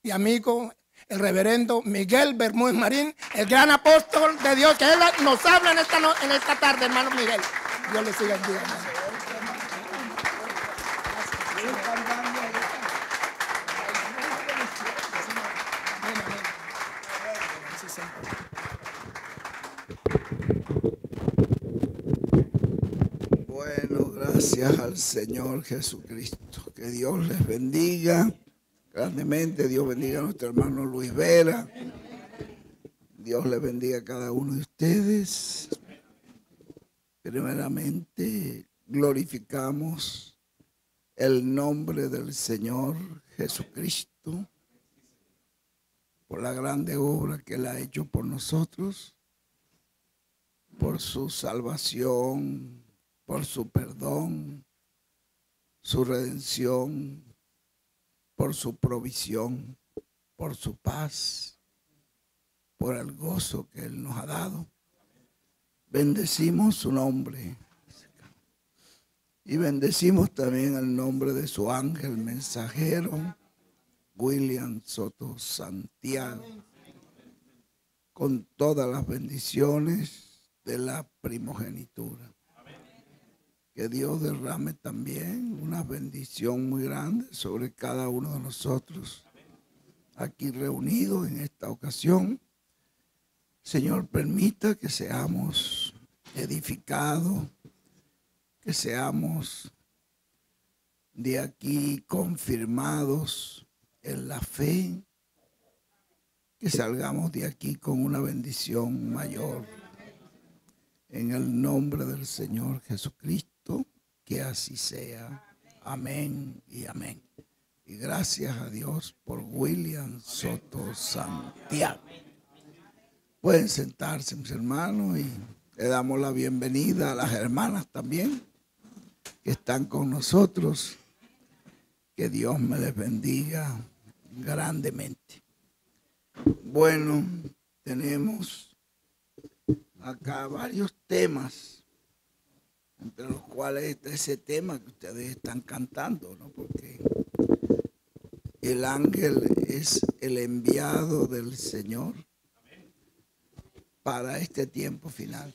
y amigo, el reverendo Miguel Bermúdez Marín, el gran apóstol de Dios, que él nos habla en esta tarde, hermano Miguel. Dios le siga el día, hermano. Bueno, gracias al Señor Jesucristo. Que Dios les bendiga grandemente. Dios bendiga a nuestro hermano Luis Vera. Dios les bendiga a cada uno de ustedes. Primeramente, glorificamos el nombre del Señor Jesucristo por la grande obra que Él ha hecho por nosotros, por su salvación, por su perdón, su redención, por su provisión, por su paz, por el gozo que Él nos ha dado. Bendecimos su nombre y bendecimos también el nombre de su ángel mensajero, William Soto Santiago, con todas las bendiciones de la primogenitura. Que Dios derrame también una bendición muy grande sobre cada uno de nosotros aquí reunidos en esta ocasión. Señor, permita que seamos edificados, que seamos de aquí confirmados en la fe, que salgamos de aquí con una bendición mayor. En el nombre del Señor Jesucristo, que así sea. Amén y amén. Y gracias a Dios por William Soto Santiago. Pueden sentarse, mis hermanos, y le damos la bienvenida a las hermanas también que están con nosotros. Que Dios me les bendiga grandemente. Bueno, tenemos acá varios temas, entre los cuales está ese tema que ustedes están cantando, ¿no? Porque el ángel es el enviado del Señor para este tiempo final,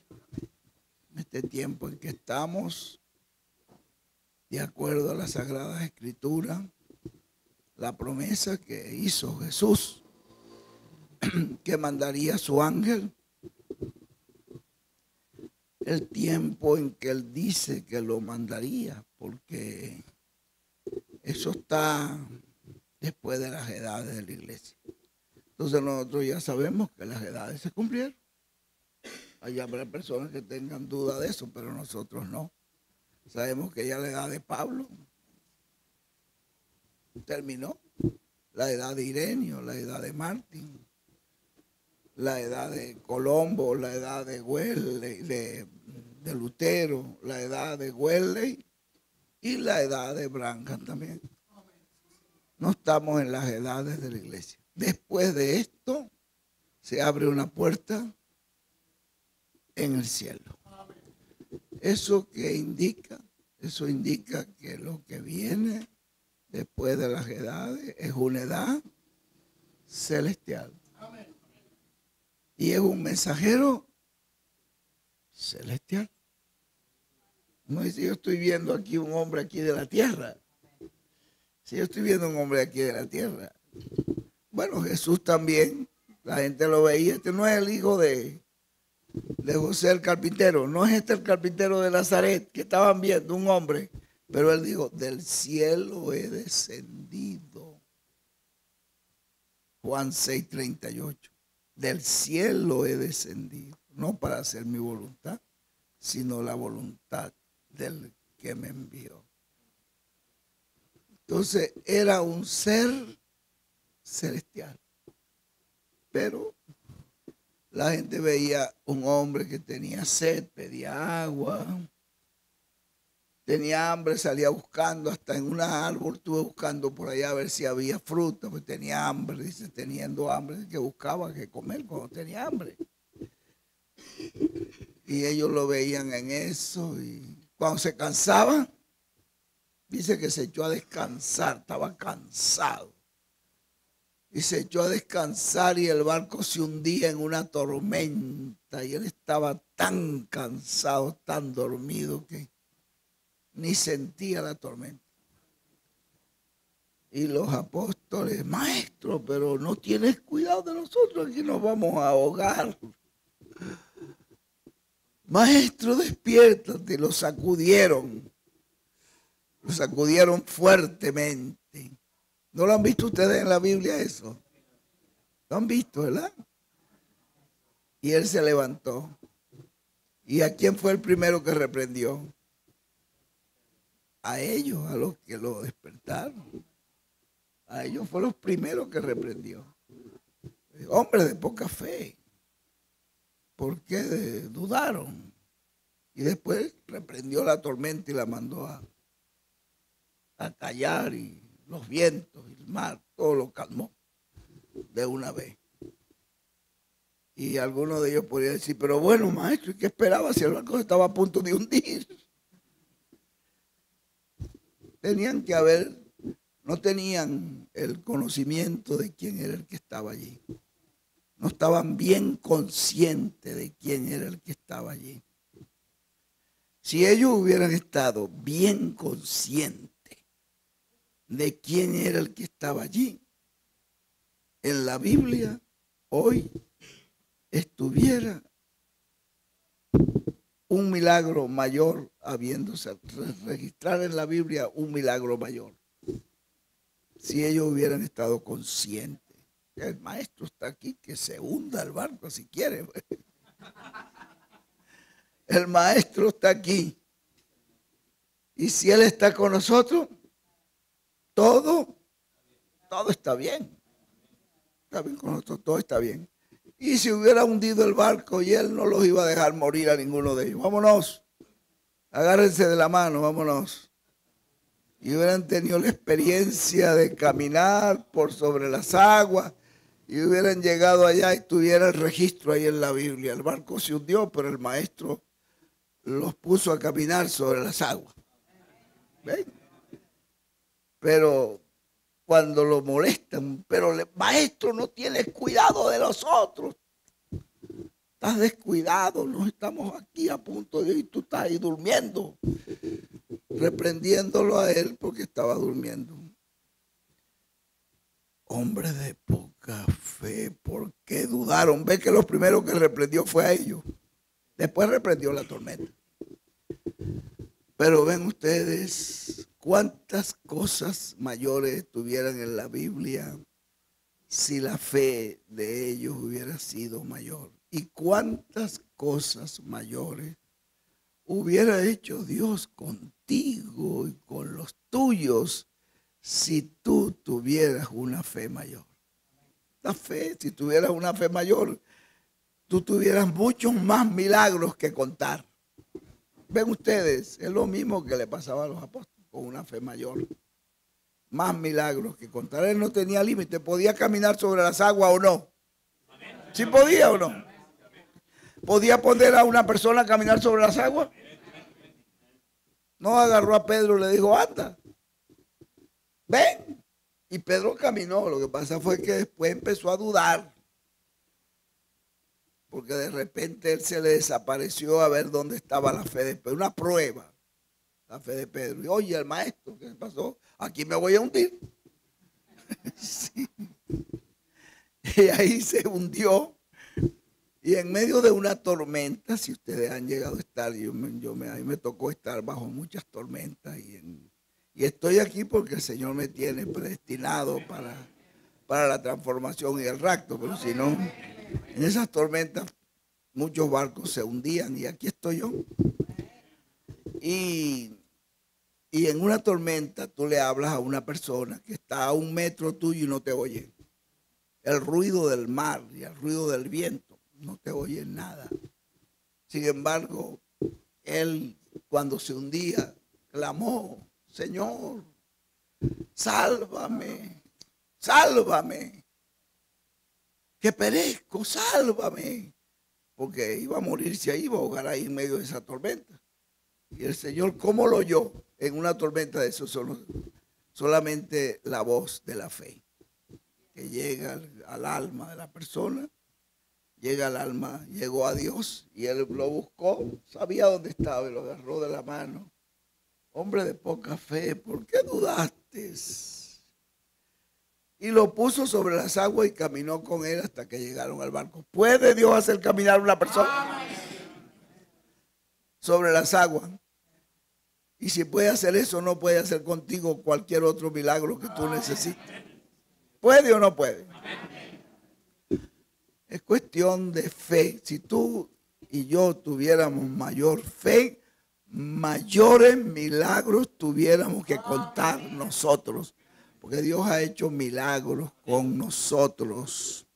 este tiempo en que estamos, de acuerdo a las Sagradas Escrituras, la promesa que hizo Jesús, que mandaría a su ángel, el tiempo en que Él dice que lo mandaría, porque eso está después de las edades de la iglesia. Entonces nosotros ya sabemos que las edades se cumplieron. Habrá personas que tengan duda de eso, pero nosotros no. Sabemos que ya la edad de Pablo terminó, la edad de Ireneo, la edad de Martín, la edad de Colombo, la edad de Wesley, de Lutero, la edad de Wesley y la edad de Branham también. No estamos en las edades de la iglesia. Después de esto se abre una puerta en el cielo. ¿Eso qué indica? Eso indica que lo que viene después de las edades es una edad celestial. Y es un mensajero celestial. No es si yo estoy viendo aquí un hombre aquí de la tierra. Si yo estoy viendo un hombre aquí de la tierra. Bueno, Jesús también, la gente lo veía. Este no es el hijo de José el carpintero. No es este el carpintero de Nazaret que estaban viendo, un hombre. Pero él dijo, del cielo he descendido. Juan 6:38. Del cielo he descendido, no para hacer mi voluntad, sino la voluntad del que me envió. Entonces era un ser celestial, pero la gente veía un hombre que tenía sed, pedía agua, tenía hambre, salía buscando, hasta en un árbol estuve buscando por allá a ver si había fruta, pues tenía hambre, dice, teniendo hambre, que buscaba que comer cuando tenía hambre. Y ellos lo veían en eso, y cuando se cansaba, dice que se echó a descansar, estaba cansado. y se echó a descansar y el barco se hundía en una tormenta y él estaba tan cansado, tan dormido que ni sentía la tormenta. Y los apóstoles, maestro, pero no tienes cuidado de nosotros, aquí nos vamos a ahogar. Maestro, despiértate. Lo sacudieron fuertemente. ¿No lo han visto ustedes en la Biblia eso? ¿Lo han visto, verdad? Y él se levantó. ¿Y a quién fue el primero que reprendió? A ellos, a los que lo despertaron. A ellos fue los primeros que reprendió. Hombres de poca fe. ¿Por qué dudaron? Y después reprendió la tormenta y la mandó a callar, y los vientos y el mar, todo lo calmó de una vez. Y algunos de ellos podrían decir, pero bueno, maestro, ¿y qué esperaba si el barco estaba a punto de hundir? Tenían que haber, no tenían el conocimiento de quién era el que estaba allí. No estaban bien conscientes de quién era el que estaba allí. Si ellos hubieran estado bien conscientes de quién era el que estaba allí, en la Biblia hoy estuviera un milagro mayor habiéndose registrado en la Biblia, un milagro mayor. Si ellos hubieran estado conscientes. El maestro está aquí, que se hunda el barco si quiere. El maestro está aquí. Y si él está con nosotros, todo está bien. Está bien con nosotros, todo está bien. Y si hubiera hundido el barco y él no los iba a dejar morir a ninguno de ellos. Vámonos. Agárrense de la mano, vámonos. Y hubieran tenido la experiencia de caminar por sobre las aguas. Y hubieran llegado allá y tuviera el registro ahí en la Biblia. El barco se hundió, pero el maestro los puso a caminar sobre las aguas. ¿Ven? Pero cuando lo molestan, pero el maestro no tiene cuidado de nosotros. Estás descuidado, no estamos aquí a punto de ir, tú estás ahí durmiendo. Reprendiéndolo a él porque estaba durmiendo. Hombres de poca fe, ¿por qué dudaron? Ve que lo primero que reprendió fue a ellos. Después reprendió la tormenta. Pero ven ustedes cuántas cosas mayores estuvieran en la Biblia si la fe de ellos hubiera sido mayor. Y cuántas cosas mayores hubiera hecho Dios contigo y con los tuyos si tú tuvieras una fe mayor. La fe, si tuvieras una fe mayor, tú tuvieras muchos más milagros que contar. Ven ustedes, es lo mismo que le pasaba a los apóstoles con una fe mayor. Más milagros que contar. Él no tenía límite, podía caminar sobre las aguas o no. ¿Sí podía o no? ¿Podía poner a una persona a caminar sobre las aguas? No, agarró a Pedro y le dijo, anda, ven. Y Pedro caminó. Lo que pasa fue que después empezó a dudar. Porque de repente él se le desapareció a ver dónde estaba la fe de Pedro. Una prueba, la fe de Pedro. Y oye, el maestro, ¿qué pasó? Aquí me voy a hundir. Sí. Y ahí se hundió. Y en medio de una tormenta, si ustedes han llegado a estar, a mí me tocó estar bajo muchas tormentas. Y estoy aquí porque el Señor me tiene predestinado para la transformación y el rapto. Pero si no, en esas tormentas muchos barcos se hundían y aquí estoy yo. Y en una tormenta tú le hablas a una persona que está a 1 metro tuyo y no te oye. El ruido del mar y el ruido del viento no te oye nada. Sin embargo, él cuando se hundía clamó, Señor, sálvame, sálvame, que perezco, sálvame. Porque iba a morirse ahí, iba a ahogar ahí en medio de esa tormenta. Y el Señor, ¿cómo lo oyó en una tormenta de eso? Solamente la voz de la fe. que llega al alma de la persona, llega al alma, llegó a Dios y él lo buscó, sabía dónde estaba y lo agarró de la mano. Hombre de poca fe, ¿por qué dudaste? Y lo puso sobre las aguas y caminó con él hasta que llegaron al barco. ¿Puede Dios hacer caminar a una persona sobre las aguas? Y si puede hacer eso, no puede hacer contigo cualquier otro milagro que tú necesites. ¿Puede o no puede? Es cuestión de fe. Si tú y yo tuviéramos mayor fe, mayores milagros tuviéramos que contar nosotros. Porque Dios ha hecho milagros con nosotros.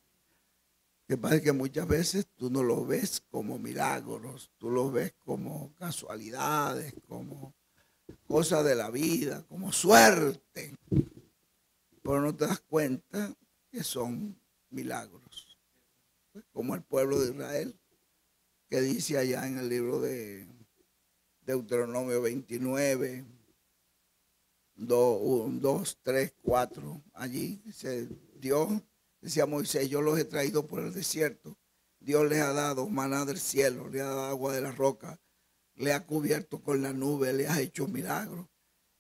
Que pasa que muchas veces tú no los ves como milagros, tú los ves como casualidades, como cosas de la vida, como suerte. Pero no te das cuenta que son milagros. Como el pueblo de Israel, que dice allá en el libro de Deuteronomio 29, 2, 3, 4, allí dice Dios, decía Moisés, yo los he traído por el desierto. Dios les ha dado maná del cielo, le ha dado agua de la roca, le ha cubierto con la nube, le ha hecho milagros.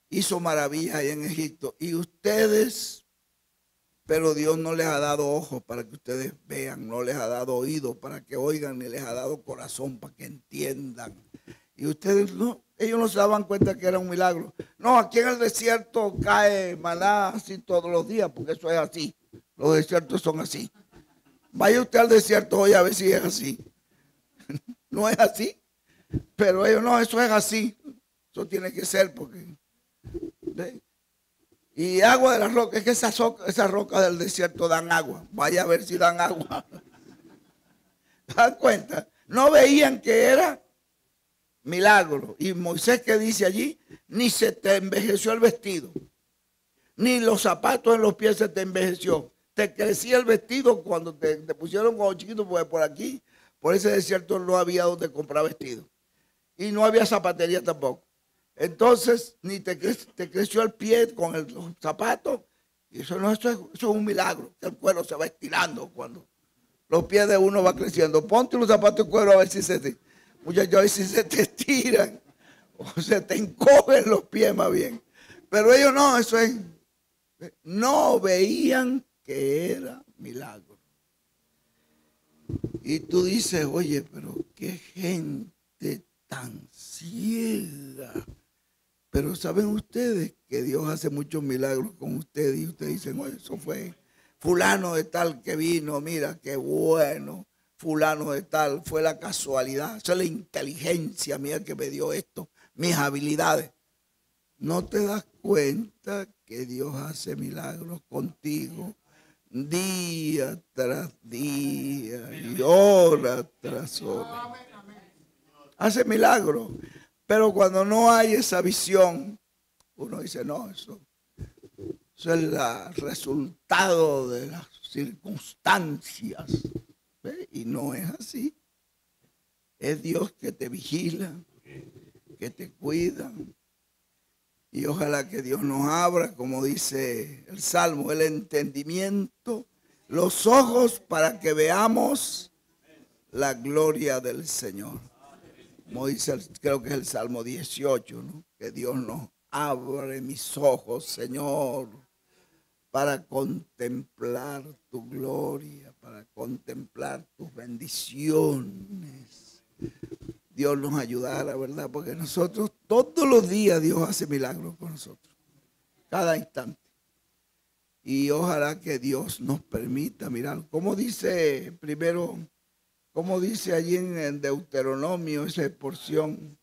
Hizo maravillas allá en Egipto. Y ustedes, pero Dios no les ha dado ojos para que ustedes vean, no les ha dado oídos para que oigan, ni les ha dado corazón para que entiendan. Y ustedes no, ellos no se daban cuenta que era un milagro. No, aquí en el desierto cae maná así todos los días, porque eso es así. Los desiertos son así. Vaya usted al desierto hoy a ver si es así. No es así. Pero ellos no, eso es así. Eso tiene que ser porque... ¿ve? Y agua de la roca, es que esas rocas del desierto dan agua. Vaya a ver si dan agua. ¿Dan cuenta? No veían que era milagro. Y Moisés, que dice allí, ni se te envejeció el vestido, ni los zapatos en los pies se te envejeció. Te crecía el vestido cuando te pusieron como chiquito, porque por aquí, por ese desierto no había donde comprar vestido. Y no había zapatería tampoco. Entonces, ni te creció el pie con los zapatos. Y eso es un milagro, que el cuero se va estirando cuando los pies de uno va creciendo. Ponte los zapatos de cuero a ver si muchachos, a ver si se te estiran o se te encogen los pies más bien. Pero ellos no, no veían que era milagro. Y tú dices, oye, pero qué gente tan ciega. Pero saben ustedes que Dios hace muchos milagros con ustedes y ustedes dicen, oye, eso fue fulano de tal que vino, mira qué bueno, fulano de tal, fue la casualidad, esa es la inteligencia mía que me dio esto, mis habilidades. No te das cuenta que Dios hace milagros contigo día tras día y hora tras hora. Hace milagros. Pero cuando no hay esa visión, uno dice, no, eso es el resultado de las circunstancias. ¿Ve? Y no es así. Es Dios que te vigila, que te cuida. Y ojalá que Dios nos abra, como dice el Salmo, el entendimiento, los ojos para que veamos la gloria del Señor. Como dice, creo que es el Salmo 18, ¿no? Que Dios nos abre mis ojos, Señor, para contemplar tu gloria, para contemplar tus bendiciones. Dios nos ayudará, ¿verdad? Porque nosotros, todos los días Dios hace milagros con nosotros, cada instante. Y ojalá que Dios nos permita mirar, como dice primero, como dice allí en el Deuteronomio, esa porción.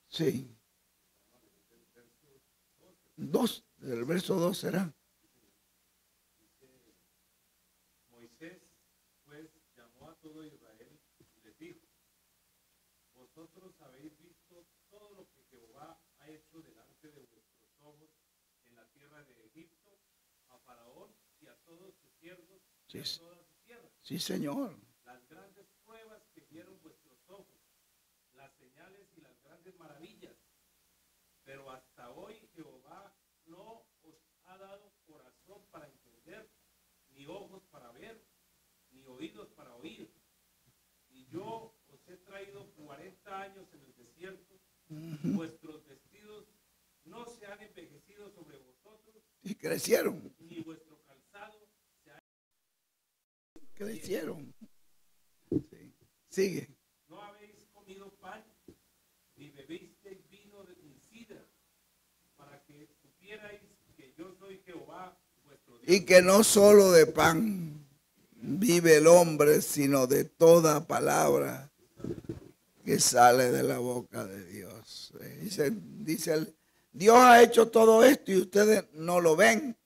Sí. 2, el verso 2 será. Moisés, pues, llamó a todo Israel y les dijo, vosotros habéis visto todo lo que Jehová ha hecho delante de vuestros ojos en la tierra de Egipto, a Faraón y a todos sus siervos y a todas sus tierras. Sí, Señor. Las grandes pruebas que vieron vuestros ojos, las señales y las grandes maravillas. Pero hasta hoy Jehová no os ha dado corazón para entender, ni ojos para ver, ni oídos para oír. Y yo os he traído 40 años en el desierto. Vuestros vestidos no se han envejecido sobre vosotros, Y crecieron. ni vuestro calzado se ha... Crecieron. Sí. Sigue. No habéis comido pan, ni bebisteis vino en sidra, para que supierais que yo soy Jehová vuestro Dios. Y que no solo de pan vive el hombre, sino de toda palabra que sale de la boca de Dios. Dice él, Dios ha hecho todo esto y ustedes no lo ven.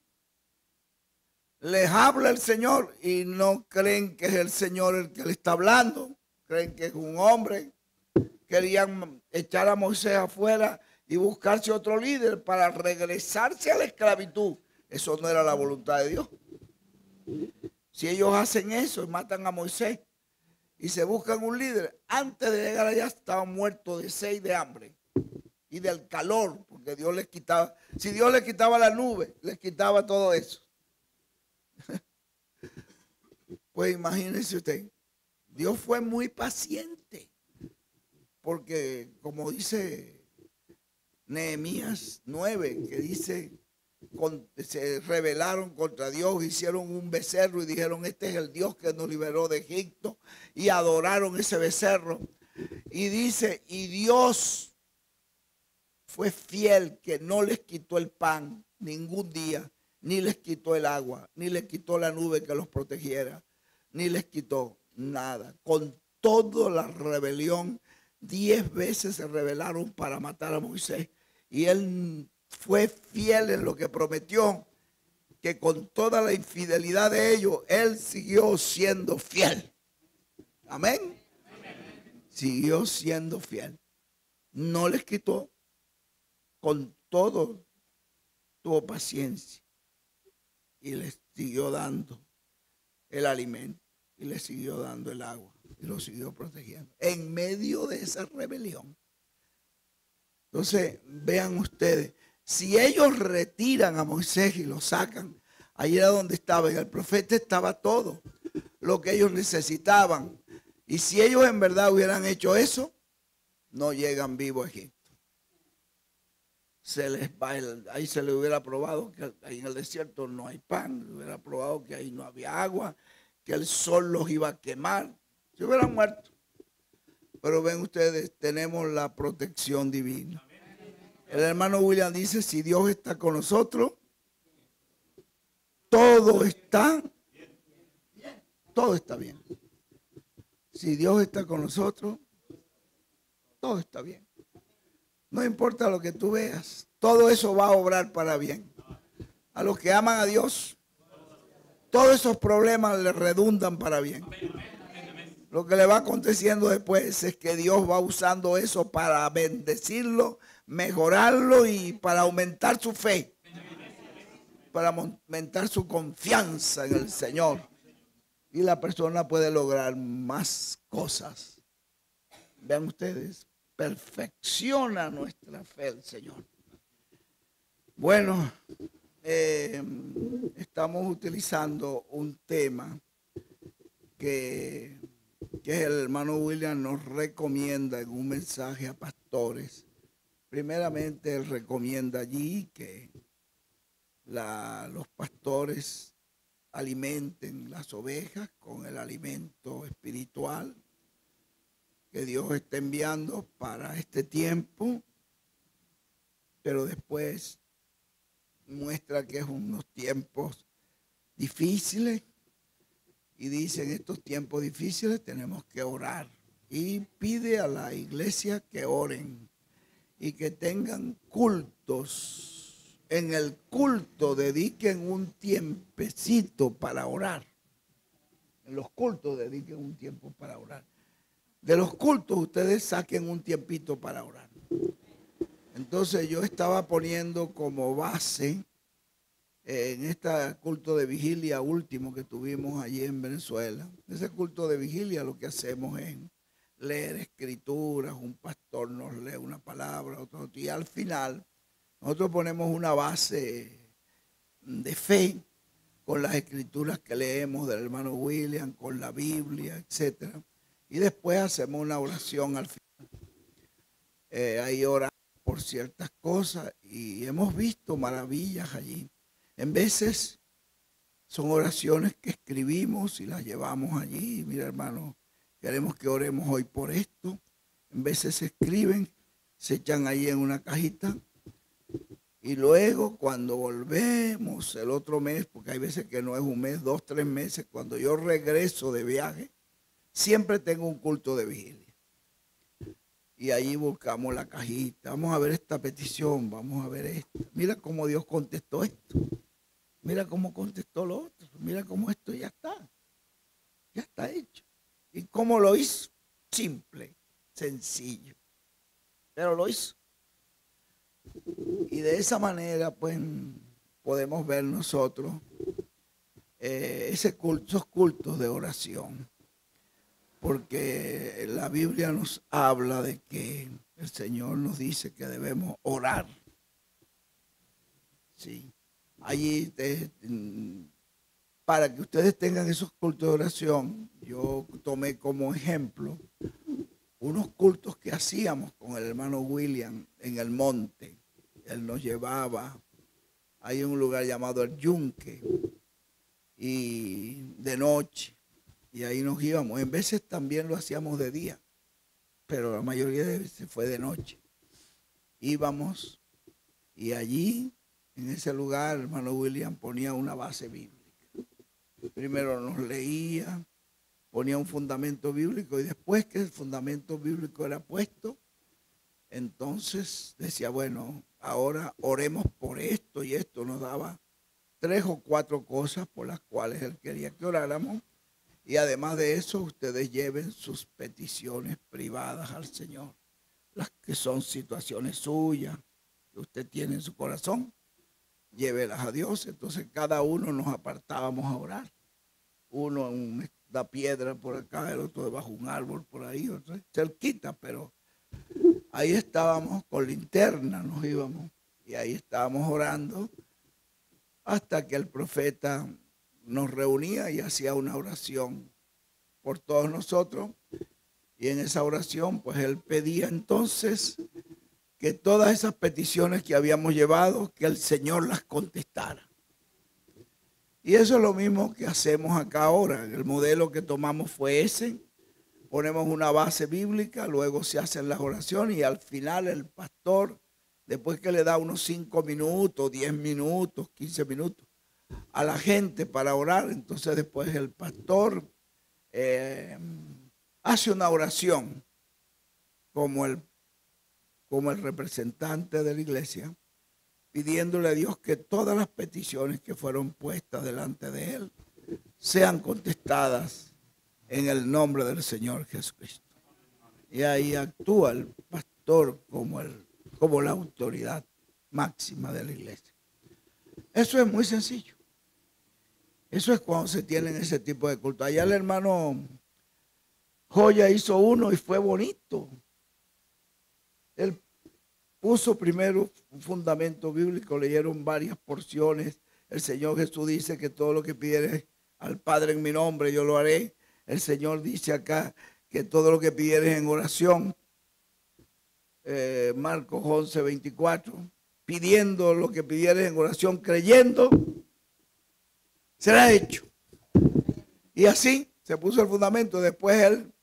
Les habla el Señor y no creen que es el Señor el que le está hablando. Creen que es un hombre. Querían echar a Moisés afuera y buscarse otro líder para regresarse a la esclavitud. Eso no era la voluntad de Dios. Si ellos hacen eso y matan a Moisés y se buscan un líder, antes de llegar allá estaban muertos de sed y de hambre y del calor, porque Dios les quitaba. Si Dios les quitaba la nube, les quitaba todo eso. Pues imagínense usted, Dios fue muy paciente, porque como dice Nehemías 9, que dice, se rebelaron contra Dios, hicieron un becerro y dijeron, este es el Dios que nos liberó de Egipto, y adoraron ese becerro. Y dice, y Dios fue fiel, que no les quitó el pan ningún día, ni les quitó el agua, ni les quitó la nube que los protegiera, ni les quitó nada. Con toda la rebelión, 10 veces se rebelaron para matar a Moisés. Y él fue fiel en lo que prometió, que con toda la infidelidad de ellos, él siguió siendo fiel. Amén. Siguió siendo fiel. No les quitó. Con todo, tuvo paciencia. Y les siguió dando el alimento. Y les siguió dando el agua. Y lo siguió protegiendo. En medio de esa rebelión. Entonces, vean ustedes. Si ellos retiran a Moisés y lo sacan, allí era donde estaba. Y el profeta estaba todo lo que ellos necesitaban. Y si ellos en verdad hubieran hecho eso, no llegan vivos a Egipto. Se les va ahí se les hubiera probado que ahí en el desierto no hay pan, se hubiera probado que ahí no había agua, que el sol los iba a quemar, se hubieran muerto. Pero ven ustedes, tenemos la protección divina. El hermano William dice, si Dios está con nosotros, todo está bien. Si Dios está con nosotros, todo está bien. No importa lo que tú veas, todo eso va a obrar para bien. A los que aman a Dios, todos esos problemas le redundan para bien. Lo que le va aconteciendo después es que Dios va usando eso para bendecirlo, mejorarlo y para aumentar su fe, para aumentar su confianza en el Señor. Y la persona puede lograr más cosas. Vean ustedes, perfecciona nuestra fe el Señor. Bueno, estamos utilizando un tema que el hermano William nos recomienda en un mensaje a pastores. Primeramente, él recomienda allí que los pastores alimenten las ovejas con el alimento espiritual que Dios está enviando para este tiempo, pero después muestra que es unos tiempos difíciles y dice, en estos tiempos difíciles tenemos que orar, y pide a la iglesia que oren y que tengan cultos. En el culto dediquen un tiempecito para orar. En los cultos dediquen un tiempo para orar. De los cultos ustedes saquen un tiempito para orar. Entonces yo estaba poniendo como base en este culto de vigilia último que tuvimos allí en Venezuela. Ese culto de vigilia lo que hacemos es leer escrituras, un pastor nos lee una palabra, otro, y al final Nosotros ponemos una base de fe con las escrituras que leemos del hermano William, con la Biblia, etc. Y después hacemos una oración al final. Ahí oramos por ciertas cosas y hemos visto maravillas allí. En veces son oraciones que escribimos y las llevamos allí. Mira, hermano, queremos que oremos hoy por esto. En veces se escriben, se echan ahí en una cajita. Y luego cuando volvemos el otro mes, porque hay veces que no es un mes, 2, 3 meses, cuando yo regreso de viaje, siempre tengo un culto de vigilia. Y allí buscamos la cajita. Vamos a ver esta petición, vamos a ver esto. Mira cómo Dios contestó esto. Mira cómo contestó lo otro. Mira cómo esto ya está hecho. ¿Y cómo lo hizo? Simple, sencillo. Pero lo hizo. Y de esa manera, pues, podemos ver nosotros esos cultos de oración. Porque la Biblia nos habla de que el Señor nos dice que debemos orar. Sí. Allí, para que ustedes tengan esos cultos de oración, yo tomé como ejemplo unos cultos que hacíamos con el hermano William en el monte. Él nos llevaba, hay un lugar llamado el Yunque, y de noche, y ahí nos íbamos. En veces también lo hacíamos de día, pero la mayoría de veces fue de noche. Íbamos y allí, en ese lugar, el hermano William ponía una base bíblica. Primero nos leía, ponía un fundamento bíblico y después que el fundamento bíblico era puesto, entonces decía, bueno, ahora oremos por esto y esto. Nos daba 3 o 4 cosas por las cuales él quería que oráramos. Y además de eso, ustedes lleven sus peticiones privadas al Señor. Las que son situaciones suyas, que usted tiene en su corazón, llévelas a Dios. Entonces cada uno nos apartábamos a orar. Uno en una piedra por acá, el otro debajo de un árbol por ahí, otro cerquita, pero ahí estábamos con linterna, nos íbamos y ahí estábamos orando hasta que el profeta nos reunía y hacía una oración por todos nosotros. Y en esa oración, pues él pedía entonces que todas esas peticiones que habíamos llevado, que el Señor las contestara. Y eso es lo mismo que hacemos acá ahora. El modelo que tomamos fue ese. Ponemos una base bíblica, luego se hacen las oraciones y al final el pastor, después que le da unos 5 minutos, 10 minutos, 15 minutos a la gente para orar, entonces después el pastor hace una oración como el representante de la iglesia, pidiéndole a Dios que todas las peticiones que fueron puestas delante de él sean contestadas en el nombre del Señor Jesucristo. Y ahí actúa el pastor como la autoridad máxima de la iglesia. Eso es muy sencillo. Eso es cuando se tienen ese tipo de culto. Allá el hermano Joya hizo uno y fue bonito. Él puso primero un fundamento bíblico, leyeron varias porciones. El Señor Jesús dice que todo lo que pidieres al Padre en mi nombre, yo lo haré. El Señor dice acá que todo lo que pidieres en oración, Marcos 11, 24, pidiendo lo que pidieres en oración, creyendo, será hecho. Y así se puso el fundamento. Después él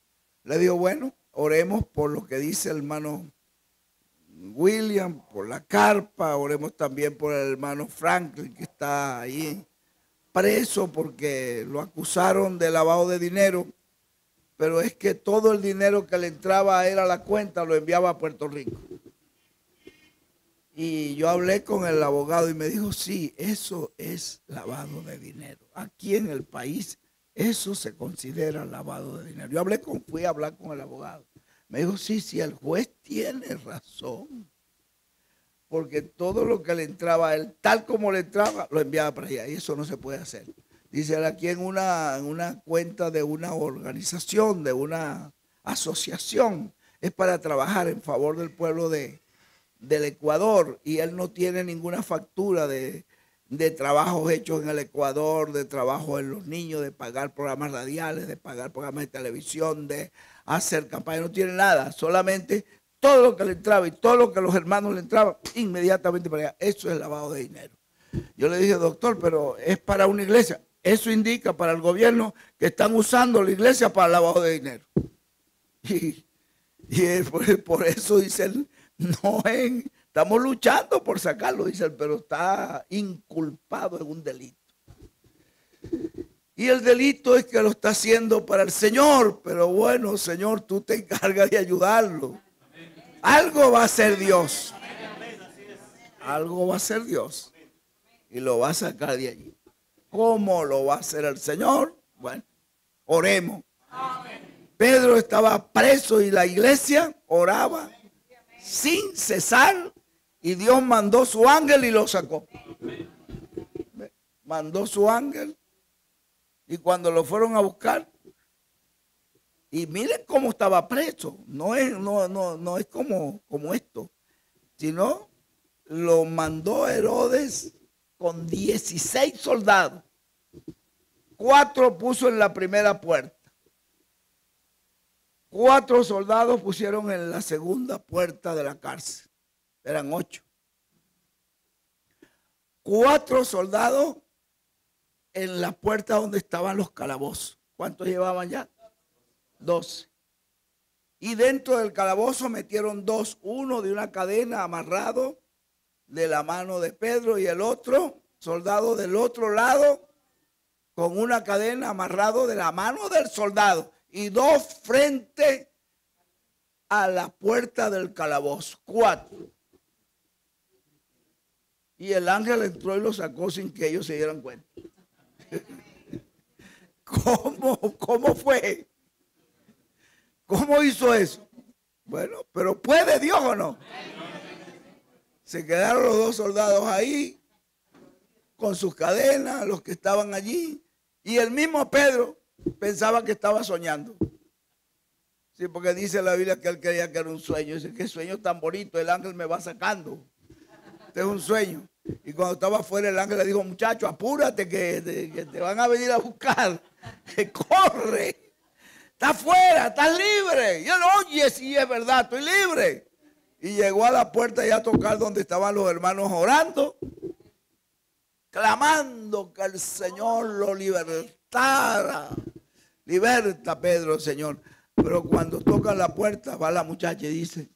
le dijo, bueno, oremos por lo que dice el hermano William, por la carpa, oremos también por el hermano Franklin que está ahí preso porque lo acusaron de lavado de dinero, pero es que todo el dinero que le entraba a él a la cuenta lo enviaba a Puerto Rico. Y yo hablé con el abogado y me dijo, sí, eso es lavado de dinero. Aquí en el país eso se considera lavado de dinero. Fui a hablar con el abogado. Me dijo, sí, el juez tiene razón. Porque todo lo que le entraba a él, tal como le entraba, lo enviaba para allá. Y eso no se puede hacer. Dice él aquí en una cuenta de una organización, de una asociación. Es para trabajar en favor del pueblo de del Ecuador y él no tiene ninguna factura de trabajos hechos en el Ecuador, de trabajo en los niños, de pagar programas radiales, de pagar programas de televisión, de hacer campaña, no tiene nada, solamente todo lo que le entraba y todo lo que los hermanos le entraban inmediatamente para allá. Eso es lavado de dinero. Yo le dije, doctor, pero es para una iglesia. Eso indica para el gobierno que están usando la iglesia para lavado de dinero. Y por eso dice él, no estamos luchando por sacarlo, dice él, pero está inculpado en un delito. Y el delito es que lo está haciendo para el Señor, pero bueno, Señor, tú te encargas de ayudarlo. Algo va a hacer Dios. Algo va a hacer Dios. Y lo va a sacar de allí. ¿Cómo lo va a hacer el Señor? Bueno, oremos. Pedro estaba preso y la iglesia oraba sin cesar y Dios mandó su ángel y lo sacó. Mandó su ángel y cuando lo fueron a buscar, y miren cómo estaba preso, no es como esto, sino lo mandó Herodes con 16 soldados. 4 puso en la primera puerta. 4 soldados pusieron en la segunda puerta de la cárcel. Eran 8. 4 soldados en la puerta donde estaban los calabozos. ¿Cuántos llevaban ya? 12. Y dentro del calabozo metieron 2. Uno de una cadena amarrado de la mano de Pedro y el otro soldado del otro lado con una cadena amarrado de la mano del soldado. Y 2 frente a la puerta del calabozo. 4. Y el ángel entró y lo sacó sin que ellos se dieran cuenta. ¿Cómo fue? ¿Cómo hizo eso? Bueno, pero ¿puede Dios o no? Se quedaron los 2 soldados ahí con sus cadenas, los que estaban allí. Y el mismo Pedro pensaba que estaba soñando. Sí, porque dice la Biblia que él creía que era un sueño. Dice, qué sueño tan bonito, el ángel me va sacando. Este es un sueño. Y cuando estaba afuera el ángel le dijo, muchacho, apúrate que te van a venir a buscar. Que corre. Está afuera, estás libre. Y él, oye, sí es verdad, estoy libre. Y llegó a la puerta y a tocar donde estaban los hermanos orando, clamando que el Señor lo libertara. Liberta, Pedro, Señor. Pero cuando tocan la puerta, va la muchacha y dice,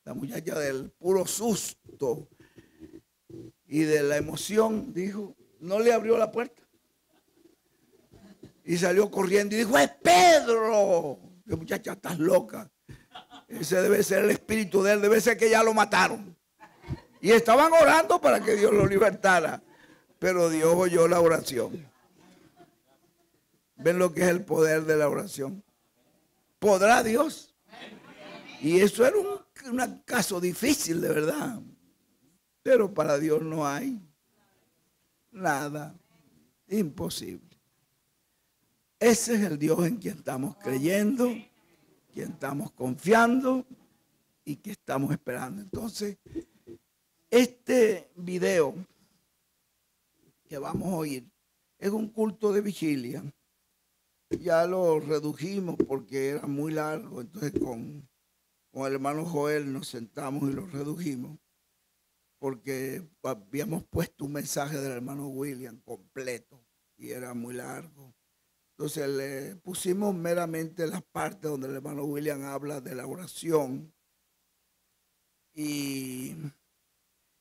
la muchacha del puro susto y de la emoción, dijo, no le abrió la puerta. Y salió corriendo y dijo, ¡es Pedro! Que muchacha, estás loca. Ese debe ser el espíritu de él, debe ser que ya lo mataron. Y estaban orando para que Dios lo libertara. Pero Dios oyó la oración. ¿Ven lo que es el poder de la oración? ¿Podrá Dios? Y eso era un caso difícil, de verdad. Pero para Dios no hay nada imposible. Ese es el Dios en quien estamos creyendo, quien estamos confiando y que estamos esperando. Entonces, este video que vamos a oír es un culto de vigilia. Ya lo redujimos porque era muy largo, entonces con el hermano Joel nos sentamos y lo redujimos porque habíamos puesto un mensaje del hermano William completo y era muy largo. Entonces le pusimos meramente las partes donde el hermano William habla de la oración y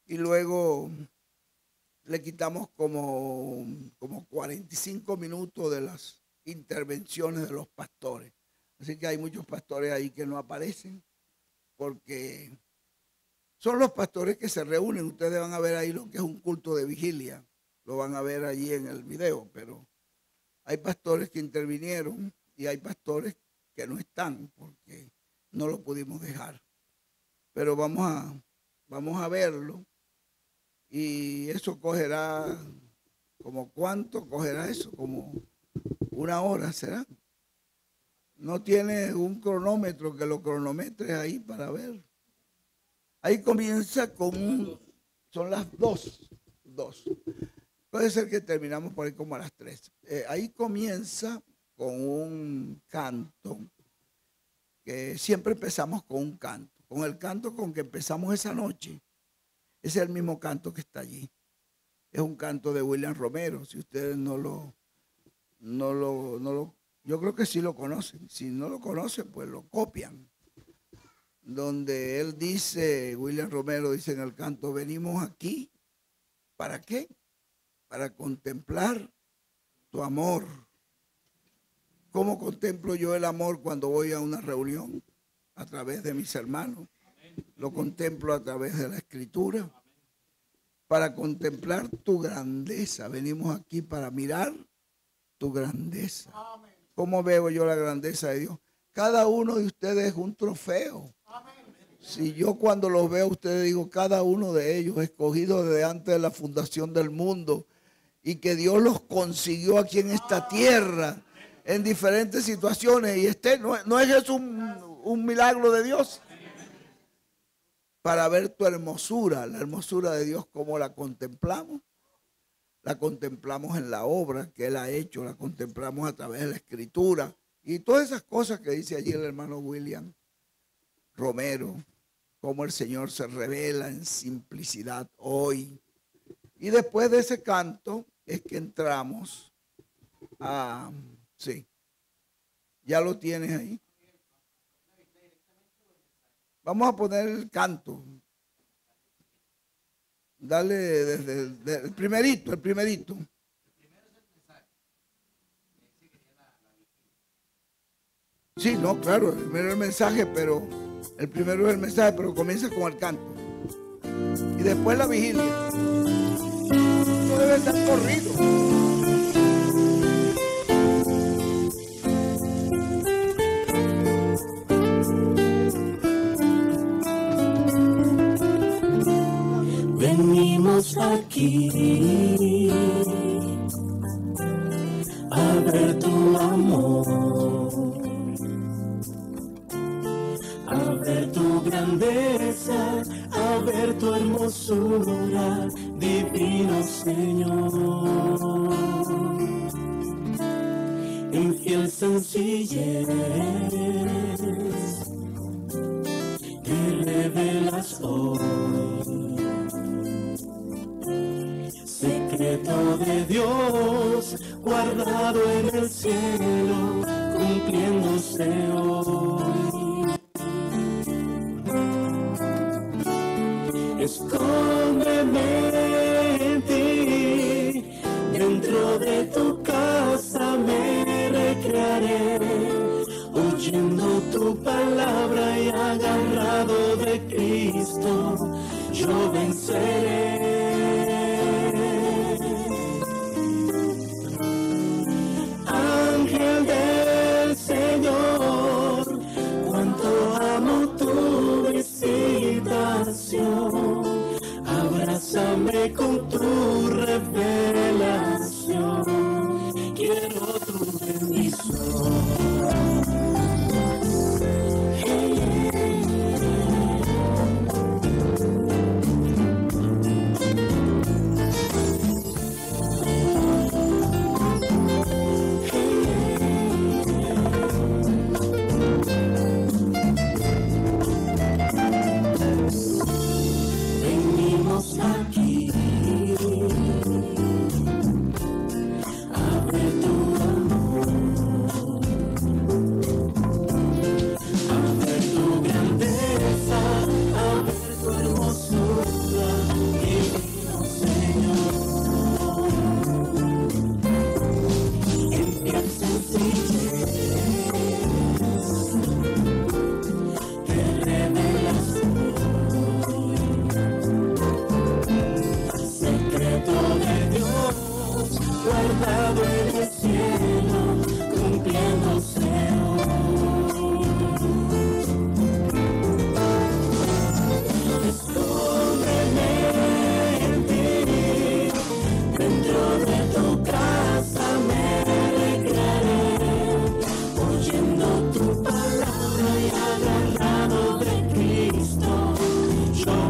luego le quitamos como 45 minutos de las intervenciones de los pastores. Así que hay muchos pastores ahí que no aparecen porque son los pastores que se reúnen. Ustedes van a ver ahí lo que es un culto de vigilia. Lo van a ver allí en el video, pero hay pastores que intervinieron y hay pastores que no están porque no lo pudimos dejar. Pero vamos a verlo y eso cogerá, ¿como cuánto cogerá eso? Como 1 hora, ¿será? No tiene un cronómetro que lo cronometre ahí para ver. Ahí comienza con son las 2. Puede ser que terminamos por ahí como a las 3. Ahí comienza con un canto, que siempre empezamos con un canto. Con el canto con que empezamos esa noche, ese es el mismo canto que está allí. Es un canto de William Romero. Si ustedes no lo, yo creo que sí lo conocen. Si no lo conocen, pues lo copian. Donde él dice, William Romero dice en el canto, venimos aquí, ¿para qué? Para contemplar tu amor. ¿Cómo contemplo yo el amor cuando voy a una reunión? A través de mis hermanos. Lo contemplo a través de la Escritura. Para contemplar tu grandeza. Venimos aquí para mirar tu grandeza. ¿Cómo veo yo la grandeza de Dios? Cada uno de ustedes es un trofeo. Si yo cuando los veo a ustedes digo, cada uno de ellos escogido desde antes de la fundación del mundo y que Dios los consiguió aquí en esta tierra en diferentes situaciones y no es eso un milagro de Dios. Para ver tu hermosura, la hermosura de Dios, cómo la contemplamos en la obra que Él ha hecho, la contemplamos a través de la Escritura y todas esas cosas que dice allí el hermano William Romero, cómo el Señor se revela en simplicidad hoy. Y después de ese canto es que entramos a... Sí, ya lo tienes ahí. Vamos a poner el canto. Dale desde el primerito, Sí, no, claro, el primero es el mensaje, pero comienza con el canto. Y después la vigilia. No debe estar corrido. Venimos aquí a ver tu amor, a ver tu grandeza, a ver tu hermosura, divino Señor. En fiel sencillez que revelas hoy. Secreto de Dios, guardado en el cielo, cumpliéndose hoy. Escóndeme en ti, dentro de tu casa me recrearé, oyendo tu palabra y agarrado de Cristo, yo venceré. Ángel del Señor, cuánto amo tu visitación, abrázame con tu revelación, quiero tu bendición. Yo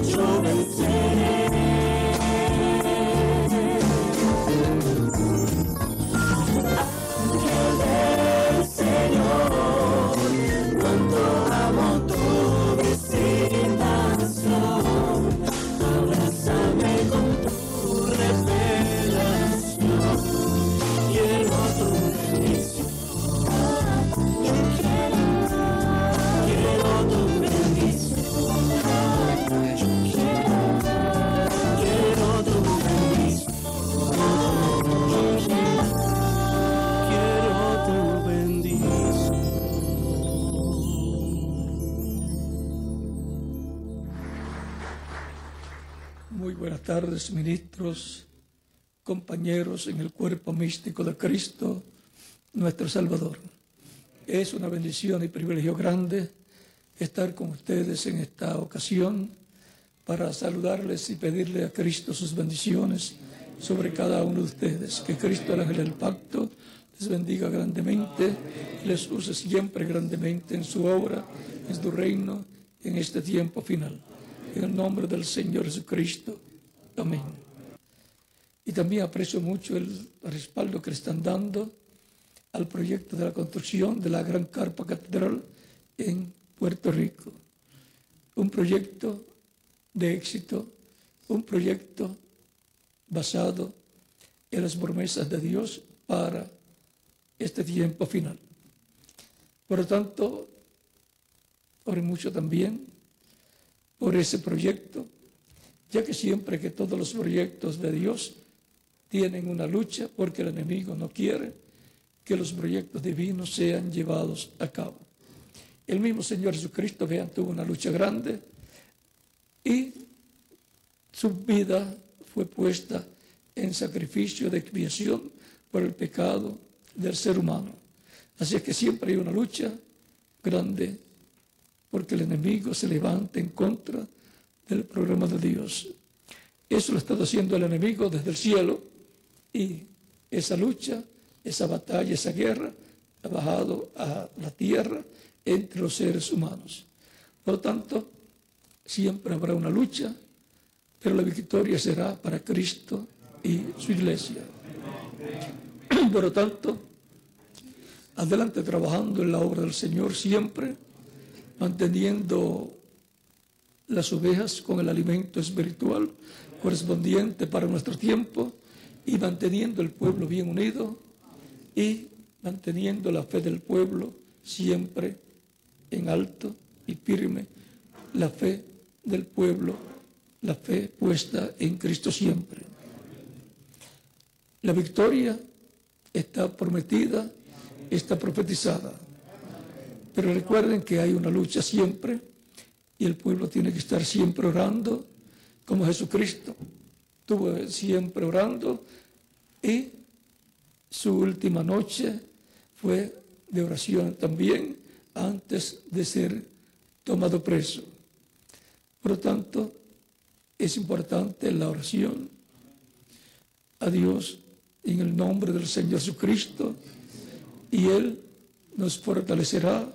yo venceré. Ángel del Señor, cuánto amo tu visitación, abrázame con tu revelación, quiero tu bendición, quiero tu bendición, quiero tu bendición. Muy buenas tardes, ministros, compañeros en el cuerpo místico de Cristo, nuestro Salvador. Es una bendición y privilegio grande estar con ustedes en esta ocasión para saludarles y pedirle a Cristo sus bendiciones sobre cada uno de ustedes. Que Cristo, el ángel del pacto, les bendiga grandemente y les use siempre grandemente en su obra, en su reino, en este tiempo final. En el nombre del Señor Jesucristo. Amén. Y también aprecio mucho el respaldo que le están dando al proyecto de la construcción de la gran carpa catedral en Puerto Rico. Un proyecto de éxito, un proyecto basado en las promesas de Dios para este tiempo final. Por lo tanto, ore mucho también por ese proyecto, ya que siempre que todos los proyectos de Dios tienen una lucha, porque el enemigo no quiere que los proyectos divinos sean llevados a cabo. El mismo Señor Jesucristo, vean, tuvo una lucha grande y su vida fue puesta en sacrificio de expiación por el pecado del ser humano. Así es que siempre hay una lucha grande porque el enemigo se levanta en contra del programa de Dios. Eso lo está haciendo el enemigo desde el cielo y esa lucha, esa batalla, esa guerra ha bajado a la tierra entre los seres humanos. Por lo tanto, siempre habrá una lucha, pero la victoria será para Cristo y su iglesia. Por lo tanto, adelante trabajando en la obra del Señor siempre, manteniendo las ovejas con el alimento espiritual correspondiente para nuestro tiempo y manteniendo el pueblo bien unido y manteniendo la fe del pueblo siempre en alto y firme, la fe del pueblo, la fe puesta en Cristo siempre. La victoria está prometida, está profetizada. Pero recuerden que hay una lucha siempre y el pueblo tiene que estar siempre orando como Jesucristo estuvo siempre orando y su última noche fue de oración también antes de ser tomado preso. Por lo tanto, es importante la oración a Dios en el nombre del Señor Jesucristo y Él nos fortalecerá,